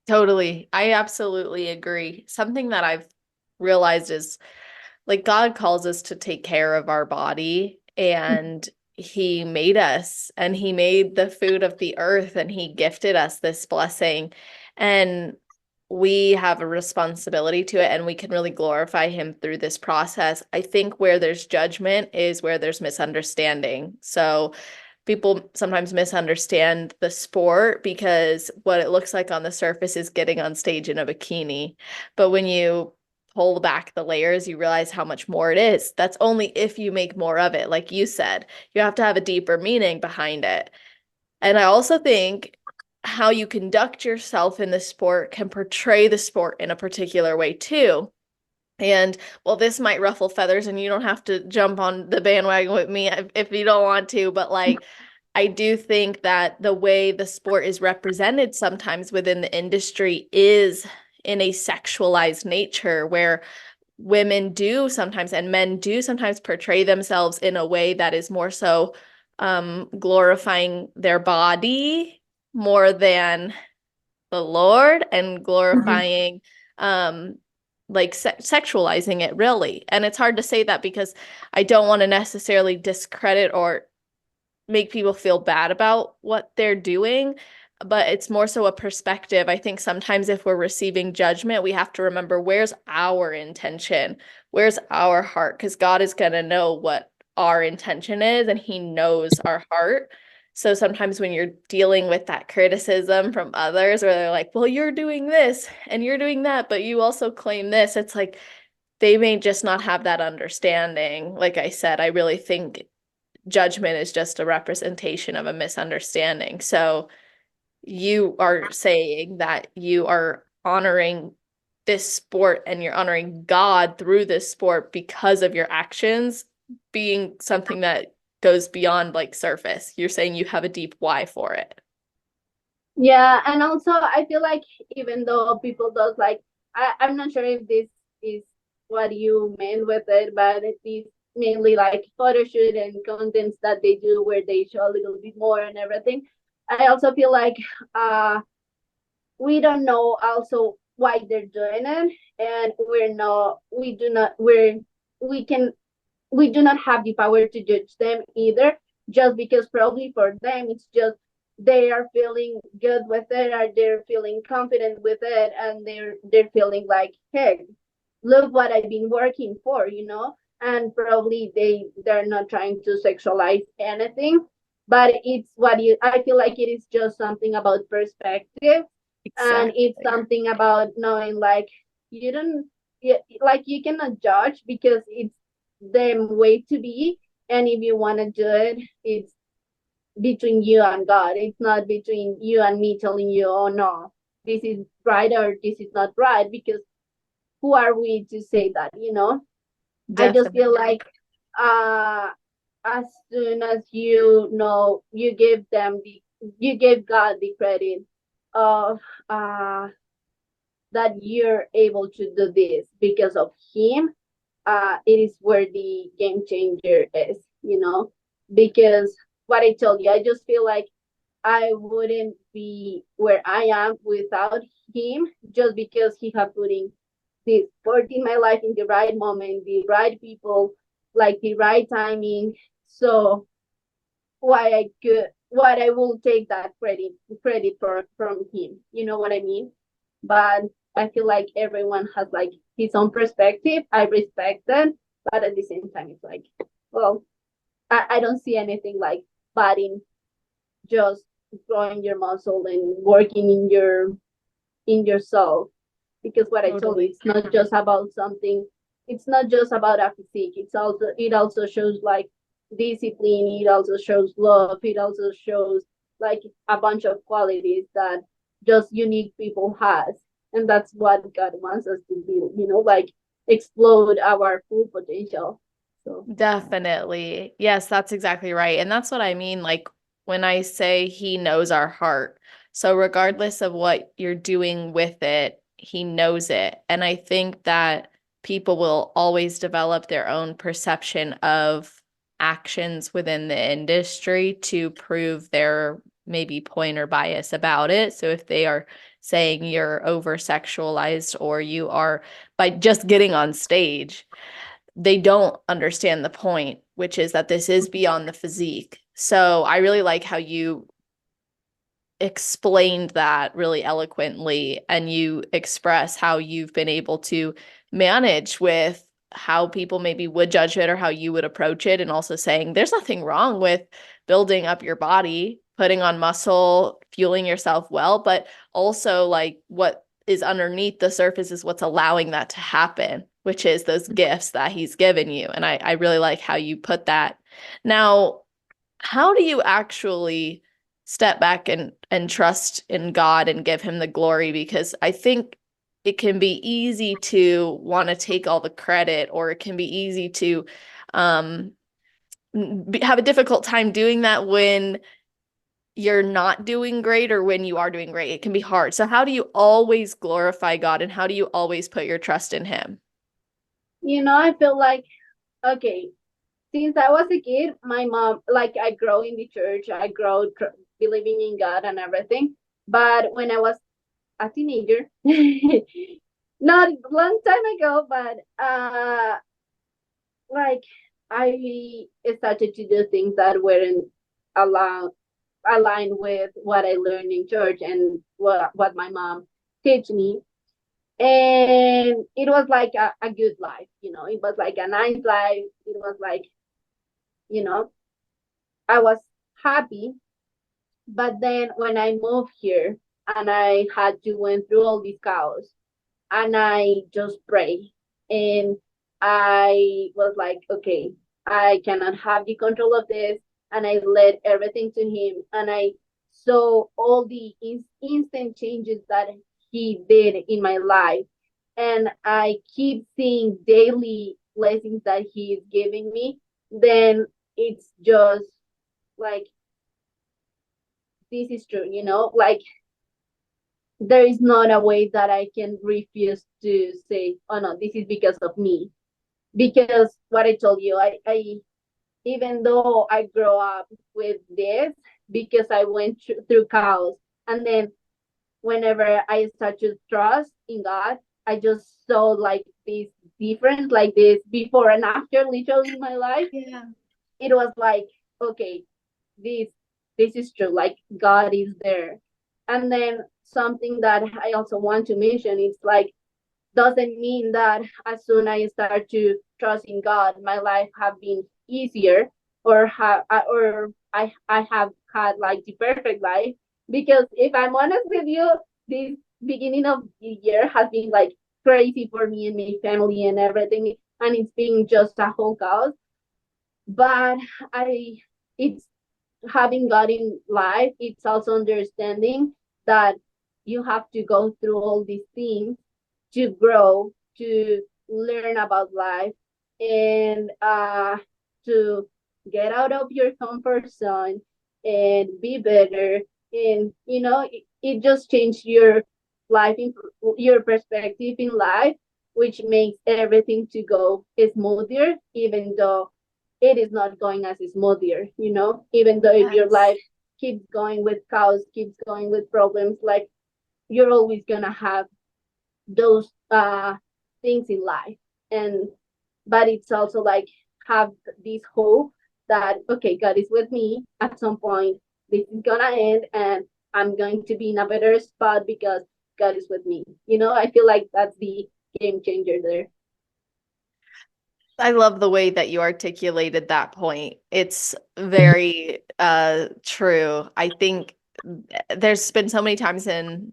Totally. I absolutely agree. Something that I've realized is like God calls us to take care of our body, and he made us and he made the food of the earth and he gifted us this blessing, and we have a responsibility to it, and we can really glorify him through this process. I think where there's judgment is where there's misunderstanding. So people sometimes misunderstand the sport because what it looks like on the surface is getting on stage in a bikini. But when you pull back the layers, you realize how much more it is. That's only if you make more of it. Like you said, you have to have a deeper meaning behind it. And I also think how you conduct yourself in the sport can portray the sport in a particular way too. And well, this might ruffle feathers, and you don't have to jump on the bandwagon with me if you don't want to, but like, I do think that the way the sport is represented sometimes within the industry is in a sexualized nature where women do sometimes and men do sometimes portray themselves in a way that is more so glorifying their body more than the Lord, and Mhm. glorifying like sexualizing it really. And it's hard to say that because I don't want to necessarily discredit or make people feel bad about what they're doing, but it's more so a perspective. I think sometimes if we're receiving judgment, we have to remember where's our intention, where's our heart, because God is going to know what our intention is and he knows our heart. So sometimes when you're dealing with that criticism from others where they're like, well, you're doing this and you're doing that, but you also claim this, it's like they may just not have that understanding. Like I said, I really think judgment is just a representation of a misunderstanding. So you are saying that you are honoring this sport and you're honoring God through this sport because of your actions being something that goes beyond like surface. You're saying you have a deep why for it. Yeah, and also I feel like even though people does like I'm not sure if this is what you meant with it, but it is mainly like photo shoot and contents that they do where they show a little bit more and everything. I also feel like we don't know also why they're doing it, and we do not have the power to judge them either, just because probably for them it's just they are feeling good with it, or they're feeling confident with it, and they're feeling like, hey, look what I've been working for. And probably they're not trying to sexualize anything, but it's what you I feel like it is just something about perspective, and it's Exactly. something about knowing like you don't like you cannot judge because it's the way to be, and if you want to do it, it's between you and God. It's not between you and me telling you, oh no, this is right or this is not right, because who are we to say that? I just feel Definitely. like uh as soon as you give God the credit of that you're able to do this because of him, it is where the game changer is. Because what I told you, I just feel like I wouldn't be where I am without him, just because he have putting this sport in my life in the right moment, the right people, like the right timing. So why I will take that credit from him. You know what I mean? But I feel like everyone has like his own perspective. I respect that, but at the same time, it's like, well, I don't see anything like bad in just growing your muscle and working in yourself. Because what I told you, Totally. it's not just about something. It's not just about a physique. It also shows like discipline. It also shows love. It also shows like a bunch of qualities that just unique people has, and that's what God wants us to do. Like explode our full potential. So Definitely. Yes, that's exactly right. And that's what I mean. Like when I say he knows our heart. So regardless of what you're doing with it, he knows it. And I think that people will always develop their own perception of actions within the industry to prove their maybe point or bias about it. So if they are saying you're over sexualized or you are, by just getting on stage, they don't understand the point, which is that this is beyond the physique. So I really like how you explained that really eloquently, and you express how you've been able to manage with how people maybe would judge it or how you would approach it, and also saying there's nothing wrong with building up your body, putting on muscle, fueling yourself well, but also like what is underneath the surface is what's allowing that to happen, which is those gifts that he's given you. And I really like how you put that. Now, how do you actually step back and trust in God and give him the glory? Because I think it can be easy to want to take all the credit, or it can be easy to um, have a difficult time doing that when you're not doing great or when you are doing great. It can be hard. So how do you always glorify God, and how do you always put your trust in him? I feel like, okay, since I was a kid, my mom, like I grow in the church, I grow believing in God and everything. But when I was a teenager, not a long time ago, but like I started to do things that weren't allowed aligned with what I learned in church and what my mom teach me. And it was like a good life, it was like a nice life. It was like, you know, I was happy. But then when I moved here and I had to went through all these chaos, and I just pray, and I was like, okay, I cannot have the control of this, and I led everything to him, and I saw all the instant changes that he did in my life, and I keep seeing daily blessings that he is giving me. Then it's just like, this is true, like there is not a way that I can refuse to say, oh no, this is because of me. Because what I told you, I even though I grow up with this, because I went through chaos, and then whenever I start to trust in God, I just saw like this difference, like this before and after, literally in my life. Yeah. It was like, okay, this this is true, like God is there. And then something that I also want to mention is like, doesn't mean that as soon as I start to trust in God, my life have been easier, or I have had like the perfect life. Because if I'm honest with you, this beginning of the year has been like crazy for me and my family and everything, and it's been just a whole chaos. But I it's having God in life, it's also understanding that you have to go through all these things to grow, to learn about life, and to get out of your comfort zone and be better. And it just changed your life, your perspective in life, which makes everything to go smoother, even though it is not going as smoother, even though if your Yes. life keeps going with chaos, keeps going with problems, like you're always gonna have those things in life. And but it's also like, have this hope that, okay, God is with me. At some point this is gonna end, and I'm going to be in a better spot because God is with me. I feel like that's the game changer there. I love the way that you articulated that point. It's very true. I think there's been so many times in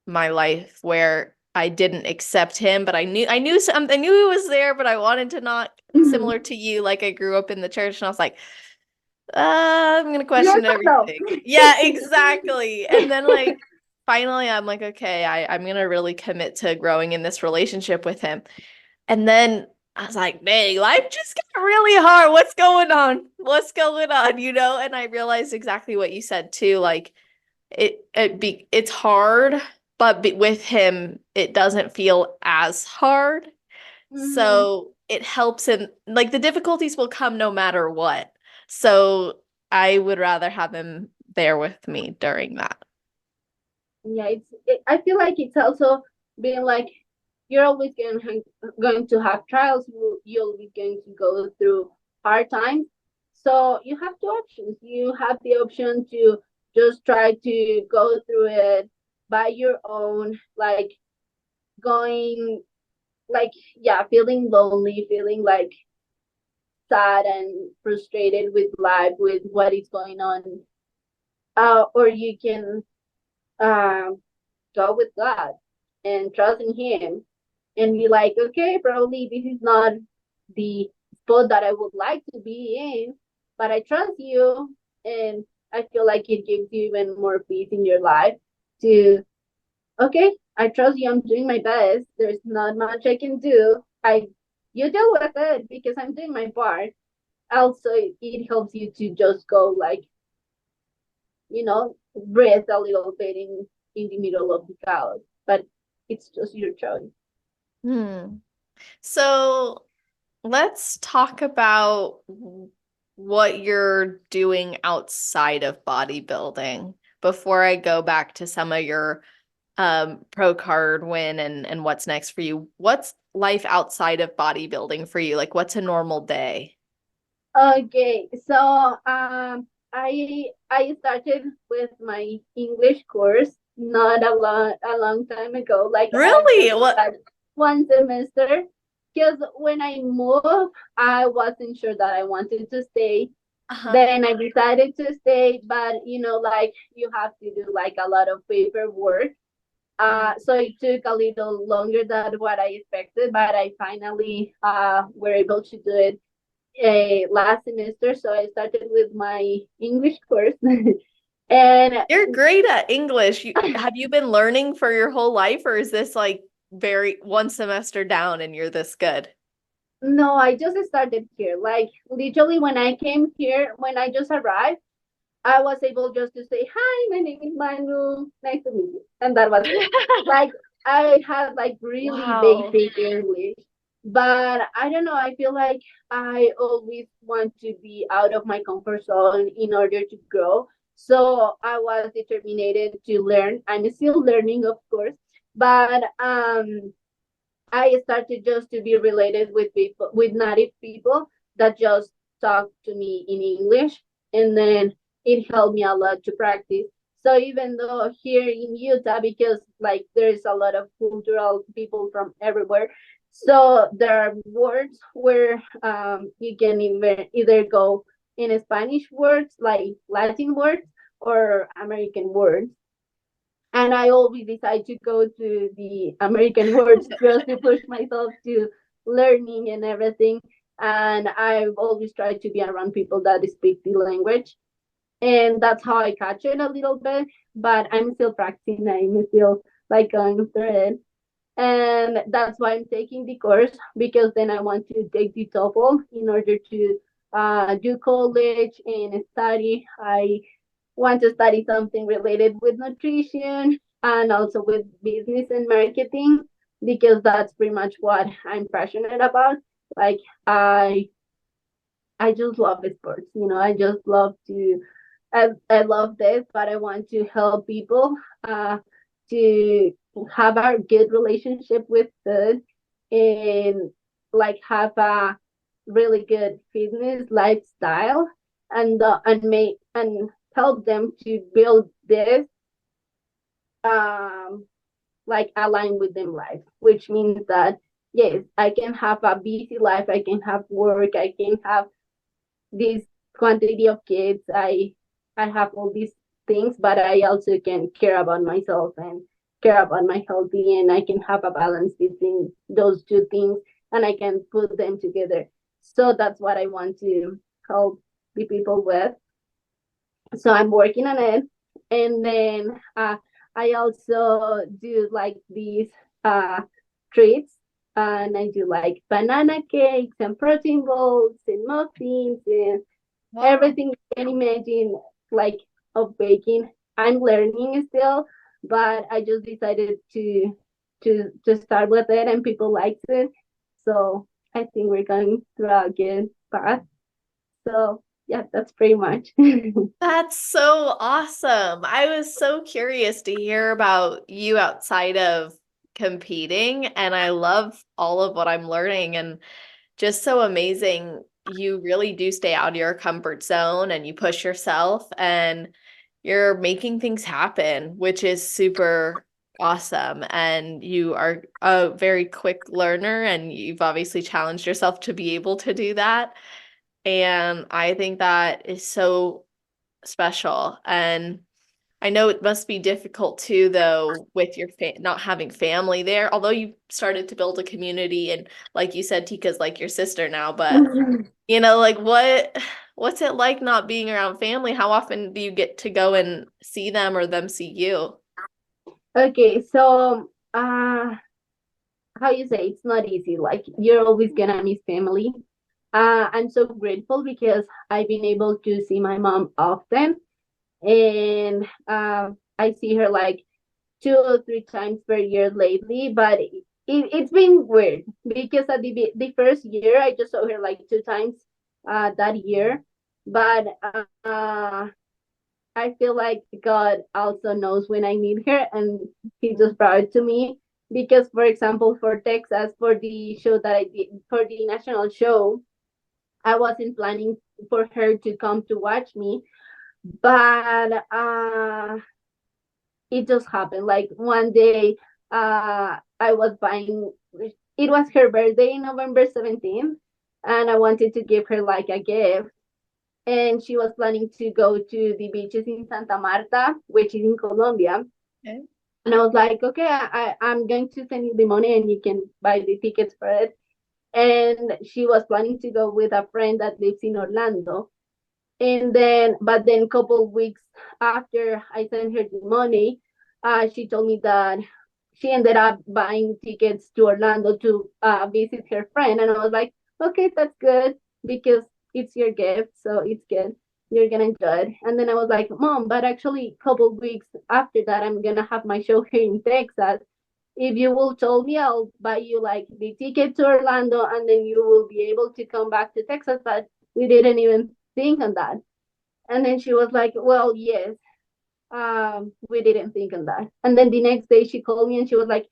my life where I didn't accept him, but I knew he was there, but I wanted to not, similar Mm-hmm. to you, like I grew up in the church and I was like, I'm gonna Yes question or no? everything. Yeah, exactly. And then like finally I'm like, okay, I'm gonna really commit to growing in this relationship with him. And then I was like, dang, life just got really hard. What's going on? What's going on? And I realized exactly what you said too. Like it's hard, but with him, it doesn't feel as hard. Mm-hmm. So it helps in like the difficulties will come no matter what. So I would rather have him there with me during that. Yeah, I feel like it's also being like you're always going to have trials. You're always going to go through hard times. So you have two options. You have the option to just try to go through it by your own, like going, like, yeah, feeling lonely, feeling like sad and frustrated with life, with what is going on. Or you can um, go with God and trust in Him and be like, okay, probably this is not the spot that I would like to be in, but I trust you. And I feel like it gives you even more peace in your life to, okay, I trust you. I'm doing my best. There's not much I can do. You deal with it because I'm doing my part. Also, it helps you to just go like, breathe a little bit in the middle of the chaos. But it's just your choice. Hmm. So let's talk about what you're doing outside of bodybuilding before I go back to some of your pro card win and what's next for you. What's life outside of bodybuilding for you? Like what's a normal day? Okay, so I started with my English course not a long time ago. Like I Really? just What? had 1 semester because when I moved, I wasn't sure that I wanted to stay. Uh-huh. Then I decided to stay, but like you have to do like a lot of paperwork. So it took a little longer than what I expected, but I finally were able to do it last semester. So I started with my English course, and You're great at English. Have you been learning for your whole life, or is this like very one semester down and you're this good? no, I just started here. Like literally, when I came here, when I just arrived, I was able just to say, "Hi, my name is Manu. Nice to meet you," and that was it. Like I had like really Wow. basic English, but I don't know. I feel like I always want to be out of my comfort zone in order to grow. So I was determined to learn. I'm still learning, of course, but I started just to be related with people, with native people that just talk to me in English, and then it helped me a lot to practice. So even though here in Utah, because like there's a lot of cultural people from everywhere, so there are words where you can either go in Spanish words like Latin words or American words, and I always decide to go to the American words just to push myself to learning and everything. And I've always tried to be around people that speak the language, and that's how I catch it a little bit. But I'm still practicing. I'm still like going through it, and that's why I'm taking the course because then I want to take the TOEFL in order to do college and study. I want to study something related with nutrition and also with business and marketing because that's pretty much what I'm passionate about. Like I just love sports, I just love to I love this, but I want to help people to have a good relationship with food and like have a really good fitness lifestyle and help them to build this um like align with them life, which means that yes, I can have a busy life, I can have work, I can have this quantity of kids, I have all these things, but I also can care about myself and care about my healthy, and I can have a balance between those two things, and I can put them together. So that's what I want to help the people with. So I'm working on it, and then I also do like these uh treats, and I do like banana cakes and protein bowls and muffins and Wow. everything you can imagine, like of baking. I'm learning still, but I just decided to start with it, and people liked it. So I think we're going through a good path. So yeah, that's pretty much. That's so awesome. I was so curious to hear about you outside of competing, and I love all of what I'm learning and just so amazing. You really do stay out of your comfort zone and you push yourself and you're making things happen, which is super awesome. And you are a very quick learner and you've obviously challenged yourself to be able to do that. And I think that is so special. And I know it must be difficult too, though, with your not having family there. Although you started to build a community, and like you said, Tika's like your sister now. But like what's it like not being around family? How often do you get to go and see them or them see you? Okay, so how you say, it's not easy. Like you're always gonna miss family. I'm so grateful because I've been able to see my mom often, and I see her like 2 or 3 times per year lately. But it's been weird because at the first year I just saw her like 2 times that year. But I feel like God also knows when I need her, and He just brought it to me. Because, for example, for Texas, for the show that I did, for the national show, I wasn't planning for her to come to watch me, but it just happened. Like one day, I was buying. It was her birthday, November 17th, and I wanted to give her like a gift, and she was planning to go to the beaches in Santa Marta, which is in Colombia. Okay. And I was like, okay, I'm going to send you the money and you can buy the tickets for it. And she was planning to go with a friend that lives in Orlando. But then a couple of weeks after I sent her the money, she told me that she ended up buying tickets to Orlando to visit her friend. And I was like, okay, that's good because it's your gift, so it's good. You're gonna enjoy it. And then I was like, Mom, but actually, a couple of weeks after that, I'm gonna have my show here in Texas. If you will told me, I'll buy you like the ticket to Orlando, and then you will be able to come back to Texas. But we didn't even think on that. And then she was like, well, yes, we didn't think on that. And then the next day she called me and she was like,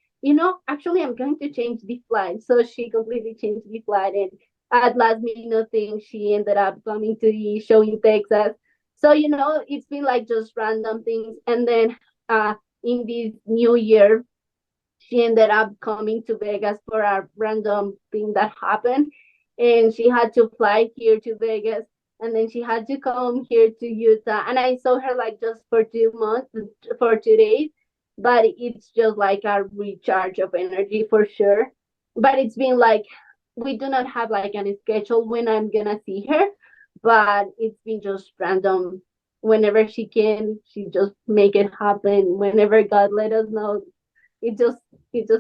actually, I'm going to change the flight. So she completely changed the flight. And at last minute thing, she ended up coming to the show in Texas. So, it's been like just random things. And then in this new year, she ended up coming to Vegas for a random thing that happened. And she had to fly here to Vegas. And then she had to come here to Utah. And I saw her like just for 2 months, for 2 days. But it's just like a recharge of energy for sure. But it's been like, we do not have like any schedule when I'm going to see her. But it's been just random. Whenever she can, she just make it happen. Whenever God let us know, it just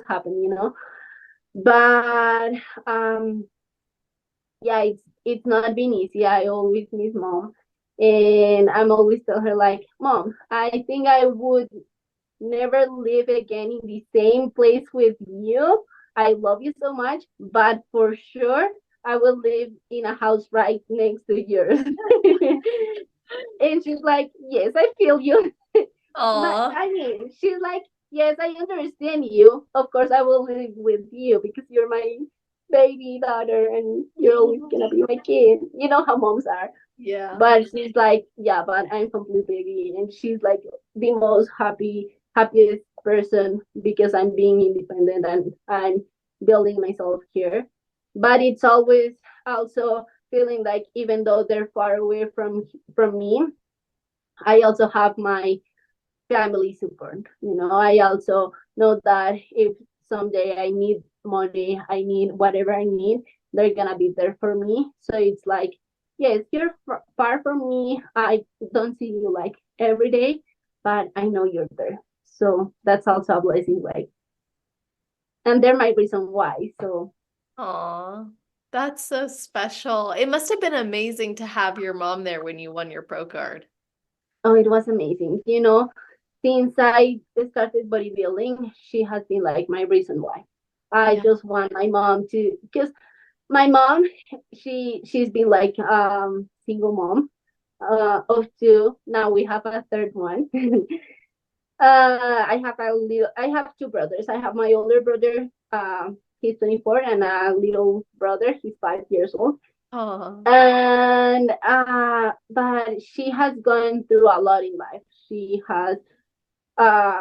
happened. But yeah, it's not been easy. I always miss mom, and I'm always tell her like, Mom, I think I would never live again in the same place with you. I love you so much, but for sure I will live in a house right next to yours. And she's like, yes, I feel you. But Aw. I mean, she's like, yes, I understand you. Of course, I will live with you because you're my baby daughter and you're always gonna be my kid. You know how moms are. Yeah. But she's like, yeah, but I'm completely agree. And she's like the most happiest person because I'm being independent and I'm building myself here. But it's always also feeling like even though they're far away from me, I also have my family support. I also know that if someday I need money, I need whatever I need, they're gonna be there for me. So it's like, yes, you're far from me. I don't see you like every day, but I know you're there. So that's also a blessing, like, and they're my reason why. So, Aw. That's so special. It must have been amazing to have your mom there when you won your pro card. oh, it was amazing. Since I started bodybuilding, she has been like my reason why. I Yeah. just want my mom to, because my mom, she's been like single mom of two. Now we have a third one. I have two brothers. I have my older brother, he's 24, and a little brother, he's 5 years old. Oh. And but she has gone through a lot in life. She has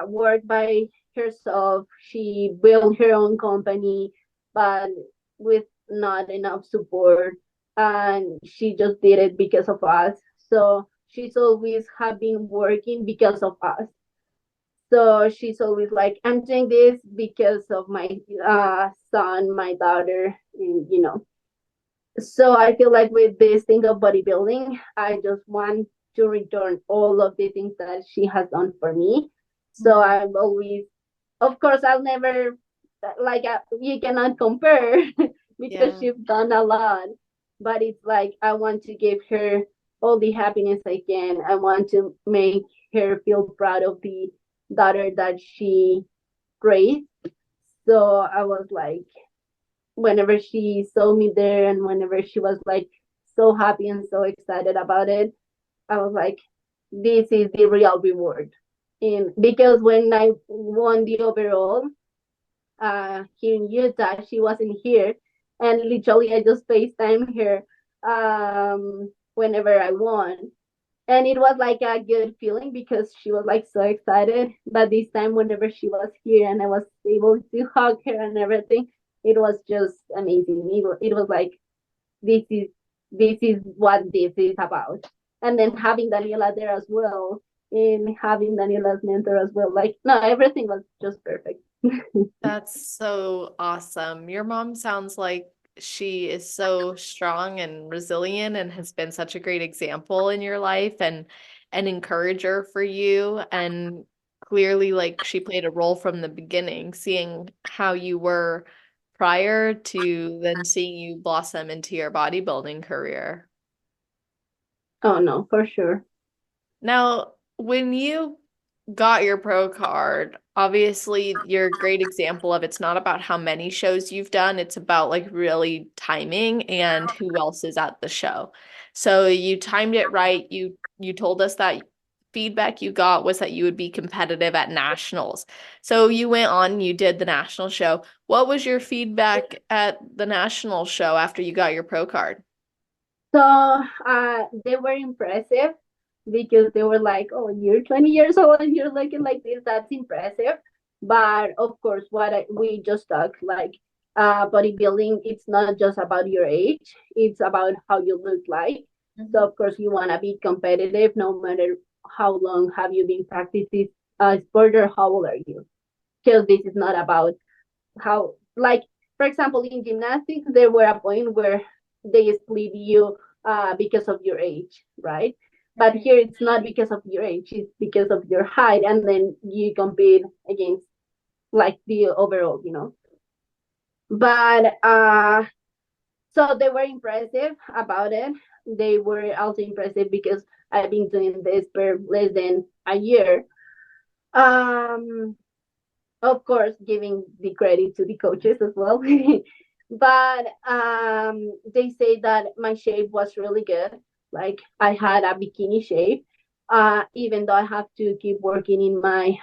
worked by herself. She built her own company, but with not enough support. And she just did it because of us. So she's always have been working because of us. So she's always like, I'm doing this because of my son, my daughter, and So I feel like with this thing of bodybuilding, I just want to return all of the things that she has done for me. So Mm. I'm always, of course, I'll never, like, you cannot compare because Yeah. she's done a lot. But it's like, I want to give her all the happiness I can. I want to make her feel proud of the daughter that she raised. So I was like, whenever she saw me there and whenever she was like so happy and so excited about it, I was like, this is the real reward. And because when I won the overall here in Utah, she wasn't here. And literally, I just FaceTime her whenever I won. And it was like a good feeling because she was like so excited. But this time, whenever she was here and I was able to hug her and everything, it was just amazing. It was like this is this is what this is about. And then having Daniela there as well, and having Daniela's mentor as well, like no, everything was just perfect. That's so awesome. Your mom sounds like she is so strong and resilient and has been such a great example in your life and an encourager for you. And clearly, like she played a role from the beginning, seeing how you were prior to then seeing you blossom into your bodybuilding career. Oh no, for sure. Now, when you got your pro card, obviously you're a great example of it's not about how many shows you've done, it's about like really timing and who else is at the show. So you timed it right. You told us that feedback you got was that you would be competitive at nationals. So you went on, you did the national show. What was your feedback at the national show after you got your pro card? So they were impressive because they were like, "Oh, you're 20 years old and you're looking like this. That's impressive." But of course, we just talked like bodybuilding. It's not just about your age; it's about how you look like. So Mhm. of course, you want to be competitive, no matter how long have you been practicing sport or how old are you. Because this is not about how like for example in gymnastics there were a point where they split you because of your age, right? But here it's not because of your age, it's because of your height, and then you compete against like the overall. But so they were impressive about it. They were also impressive because I've been doing this for less than a year. um of course giving the credit to the coaches as well. But they say that my shape was really good. Like I had a bikini shape, even though I have to keep working in my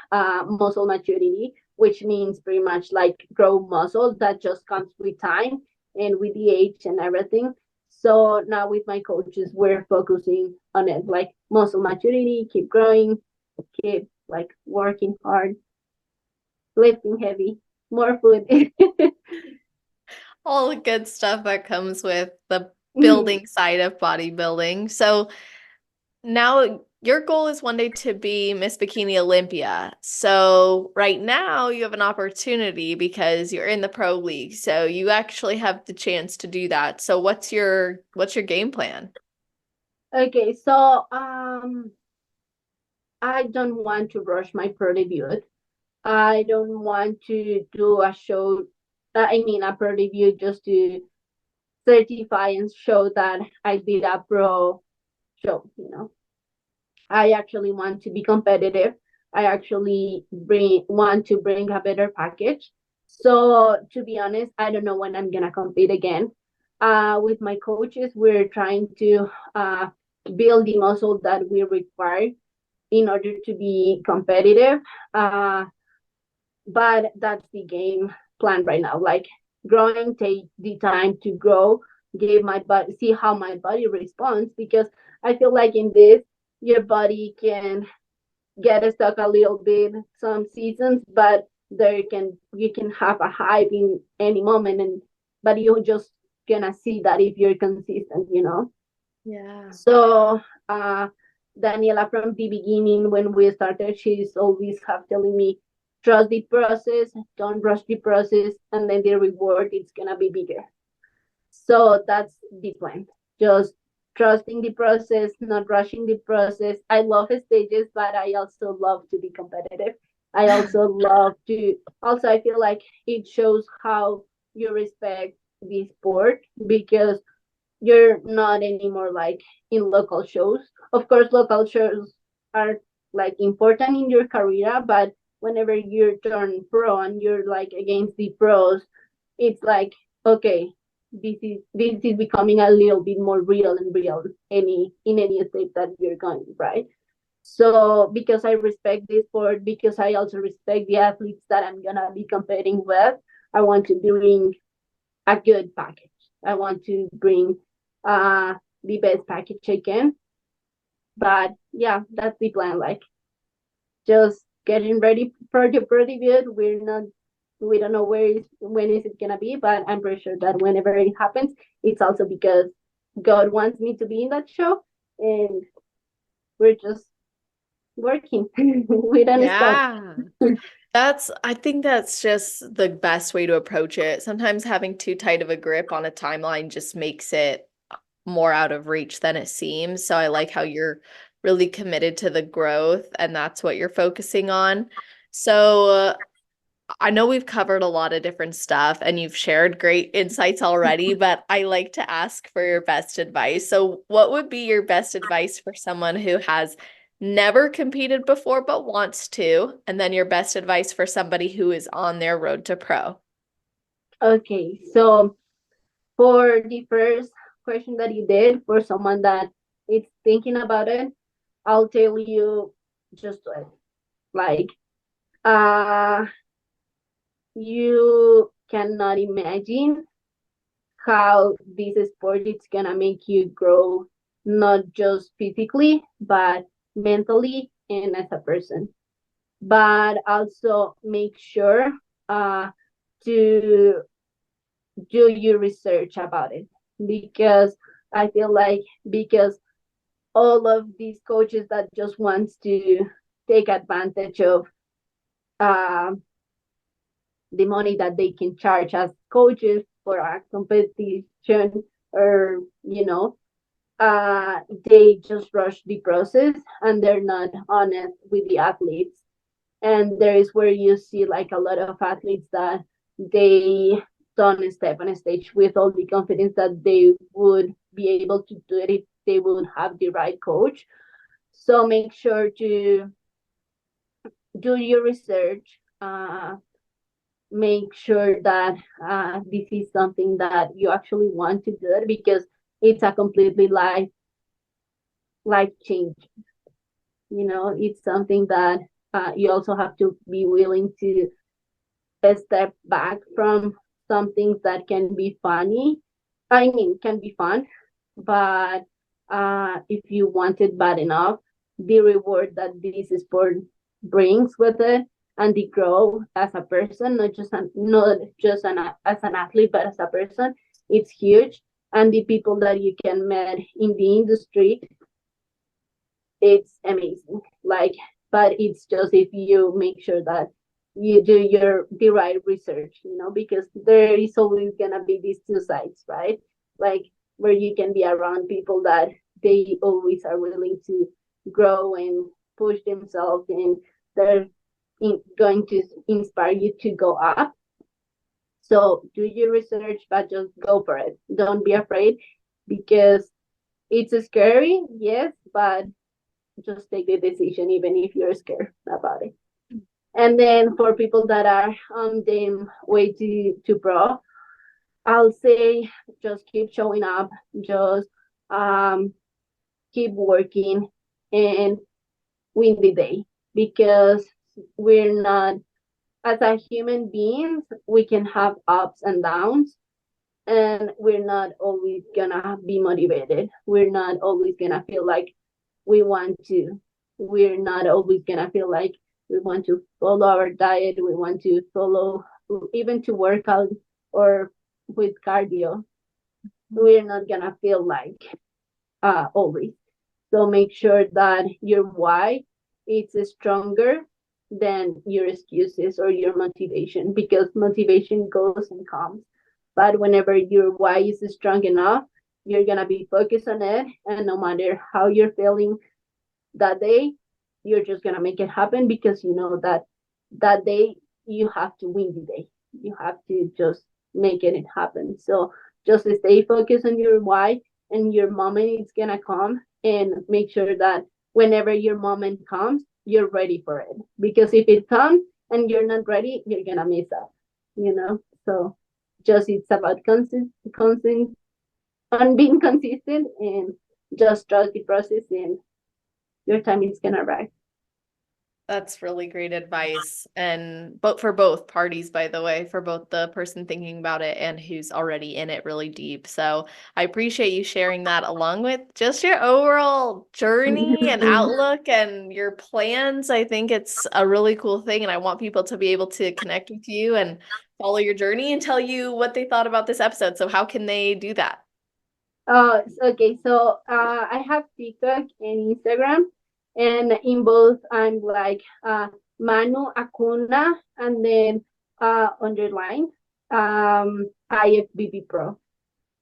muscle maturity, which means pretty much like grow muscle that just comes with time and with the age and everything. So now with my coaches we're focusing on it, like muscle maturity, keep growing, keep like working hard, lifting heavy, more food. All the good stuff that comes with the building side of bodybuilding. So now your goal is one day to be Miss Bikini Olympia. So right now you have an opportunity because you're in the pro league. So you actually have the chance to do that. So what's your game plan? Okay, so I don't want to rush my pro debut. I don't want to do a show. I mean, a pro debut just to certify and show that I did a pro show. I actually want to be competitive. I actually want to bring a better package. So to be honest, I don't know when I'm gonna compete again. With my coaches, we're trying to build the muscle that we require in order to be competitive. Uh, but that's the game plan right now. Like growing, take the time to grow, give my body, see how my body responds, because I feel like in this, your body can get stuck a little bit some seasons, but there can you can have a hype in any moment, and but you're just gonna see that if you're consistent, you know. Yeah. So Daniela from the beginning when we started, she's always have telling me, trust the process, don't rush the process, and then the reward is gonna be bigger. So that's the plan. Just trusting the process, not rushing the process. I love stages, but I also love to be competitive. I also love to, also, I feel like it shows how you respect the sport because you're not anymore like in local shows. Of course, local shows are like important in your career, but whenever you turn pro and you're like against the pros, it's like, okay, this is becoming a little bit more real and real any in any state that you're going, right? So because I respect this sport, because I also respect the athletes that I'm gonna be competing with, I want to bring a good package. I want to bring uh the best package I can. But yeah, that's the plan. Like just getting ready for the pretty good. We don't know when is it gonna be, but I'm pretty sure that whenever it happens, it's also because God wants me to be in that show, and we're just working. We don't stop. Yeah. I think that's just the best way to approach it. Sometimes having too tight of a grip on a timeline just makes it more out of reach than it seems. So I like how you're really committed to the growth and that's what you're focusing on. So I know we've covered a lot of different stuff and you've shared great insights already, but I like to ask for your best advice. So, what would be your best advice for someone who has never competed before but wants to? And then your best advice for somebody who is on their road to pro? Okay, so for the first question that you did, for someone that is thinking about it, I'll tell you just do it. Like, uh, you cannot imagine how this sport is gonna make you grow, not just physically, but mentally and as a person. But also make sure to do your research about it because I feel like because all of these coaches that just wants to take advantage of uh, the money that they can charge as coaches for a competition or they just rush the process and they're not honest with the athletes, and there is where you see like a lot of athletes that they don't step on a stage with all the confidence that they would be able to do it if they would have the right coach. So make sure to do your research, make sure that this is something that you actually want to do it because it's a completely life change. It's something that you also have to be willing to step back from some things that can be funny. I mean, can be fun, but if you want it bad enough, the reward that this sport brings with it and the growth as a person, not just as an athlete, but as a person, it's huge. And the people that you can meet in the industry, it's amazing. Like, but it's just if you make sure that you do the right research, because there is always gonna be these two sides, right? Like where you can be around people that they always are willing to grow and push themselves, and they're going to inspire you to go up. So do your research, but just go for it. Don't be afraid because it's scary, yes, but just take the decision even if you're scared about it. And then for people that are on the way to pro, I'll say just keep showing up, just um, keep working and win the day, because we're not, as a human beings, we can have ups and downs, and we're not always gonna be motivated. We're not always gonna feel like we want to. We're not always gonna feel like we want to follow our diet. We want to follow, even to work out or with cardio. We're not gonna feel like always. So make sure that your why is stronger than your excuses or your motivation, because motivation goes and comes. But whenever your why is strong enough, you're gonna be focused on it, and no matter how you're feeling that day, you're just gonna make it happen, because you know that that day you have to win the day. You have to just make it happen. So just stay focused on your why, and your moment is gonna come, and make sure that whenever your moment comes, you're ready for it. Because if it comes and you're not ready, you're gonna miss out. You know? So just it's about constant on being consistent, and just trust the process, and your time is gonna arrive. That's really great advice. And but for both parties, by the way, for both the person thinking about it and who's already in it really deep. So I appreciate you sharing that, along with just your overall journey and outlook and your plans. I think it's a really cool thing. And I want people to be able to connect with you and follow your journey and tell you what they thought about this episode. So how can they do that? Okay, so I have TikTok and Instagram, and in both I'm like Manu Acuna, and then underline IFBB Pro.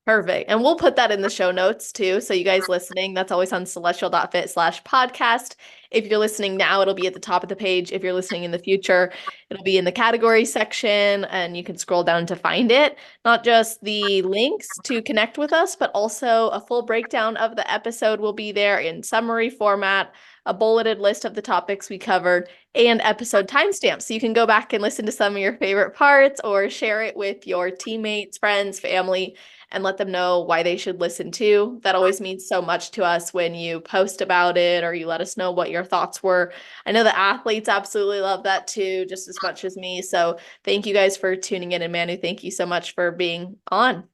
Perfect. And we'll put that in the show notes too. So you guys listening, that's always on celestial.fit/podcast. If you're listening now, it'll be at the top of the page. If you're listening in the future, it'll be in the category section and you can scroll down to find it. Not just the links to connect with us, but also a full breakdown of the episode will be there in summary format, a bulleted list of the topics we covered, and episode timestamps. So you can go back and listen to some of your favorite parts or share it with your teammates, friends, family, and let them know why they should listen too. That always means so much to us when you post about it or you let us know what your thoughts were. I know the athletes absolutely love that too, just as much as me. So thank you guys for tuning in. And Manu, thank you so much for being on.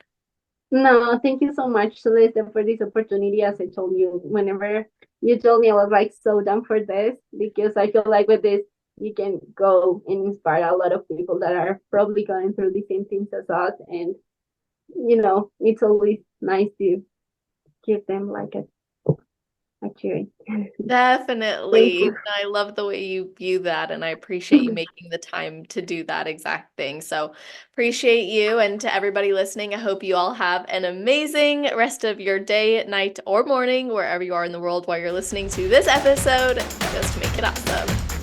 No, thank you so much, Celeste, for this opportunity. As I told you, whenever you told me, I was like so down for this, because I feel like with this, you can go and inspire a lot of people that are probably going through the same things as us. And, it's always nice to give them like a cheering. Thank Definitely. you. I love the way you view that, and I appreciate you making the time to do that exact thing. So appreciate you. And to everybody listening, I hope you all have an amazing rest of your day, night, or morning, wherever you are in the world while you're listening to this episode. Just make it awesome.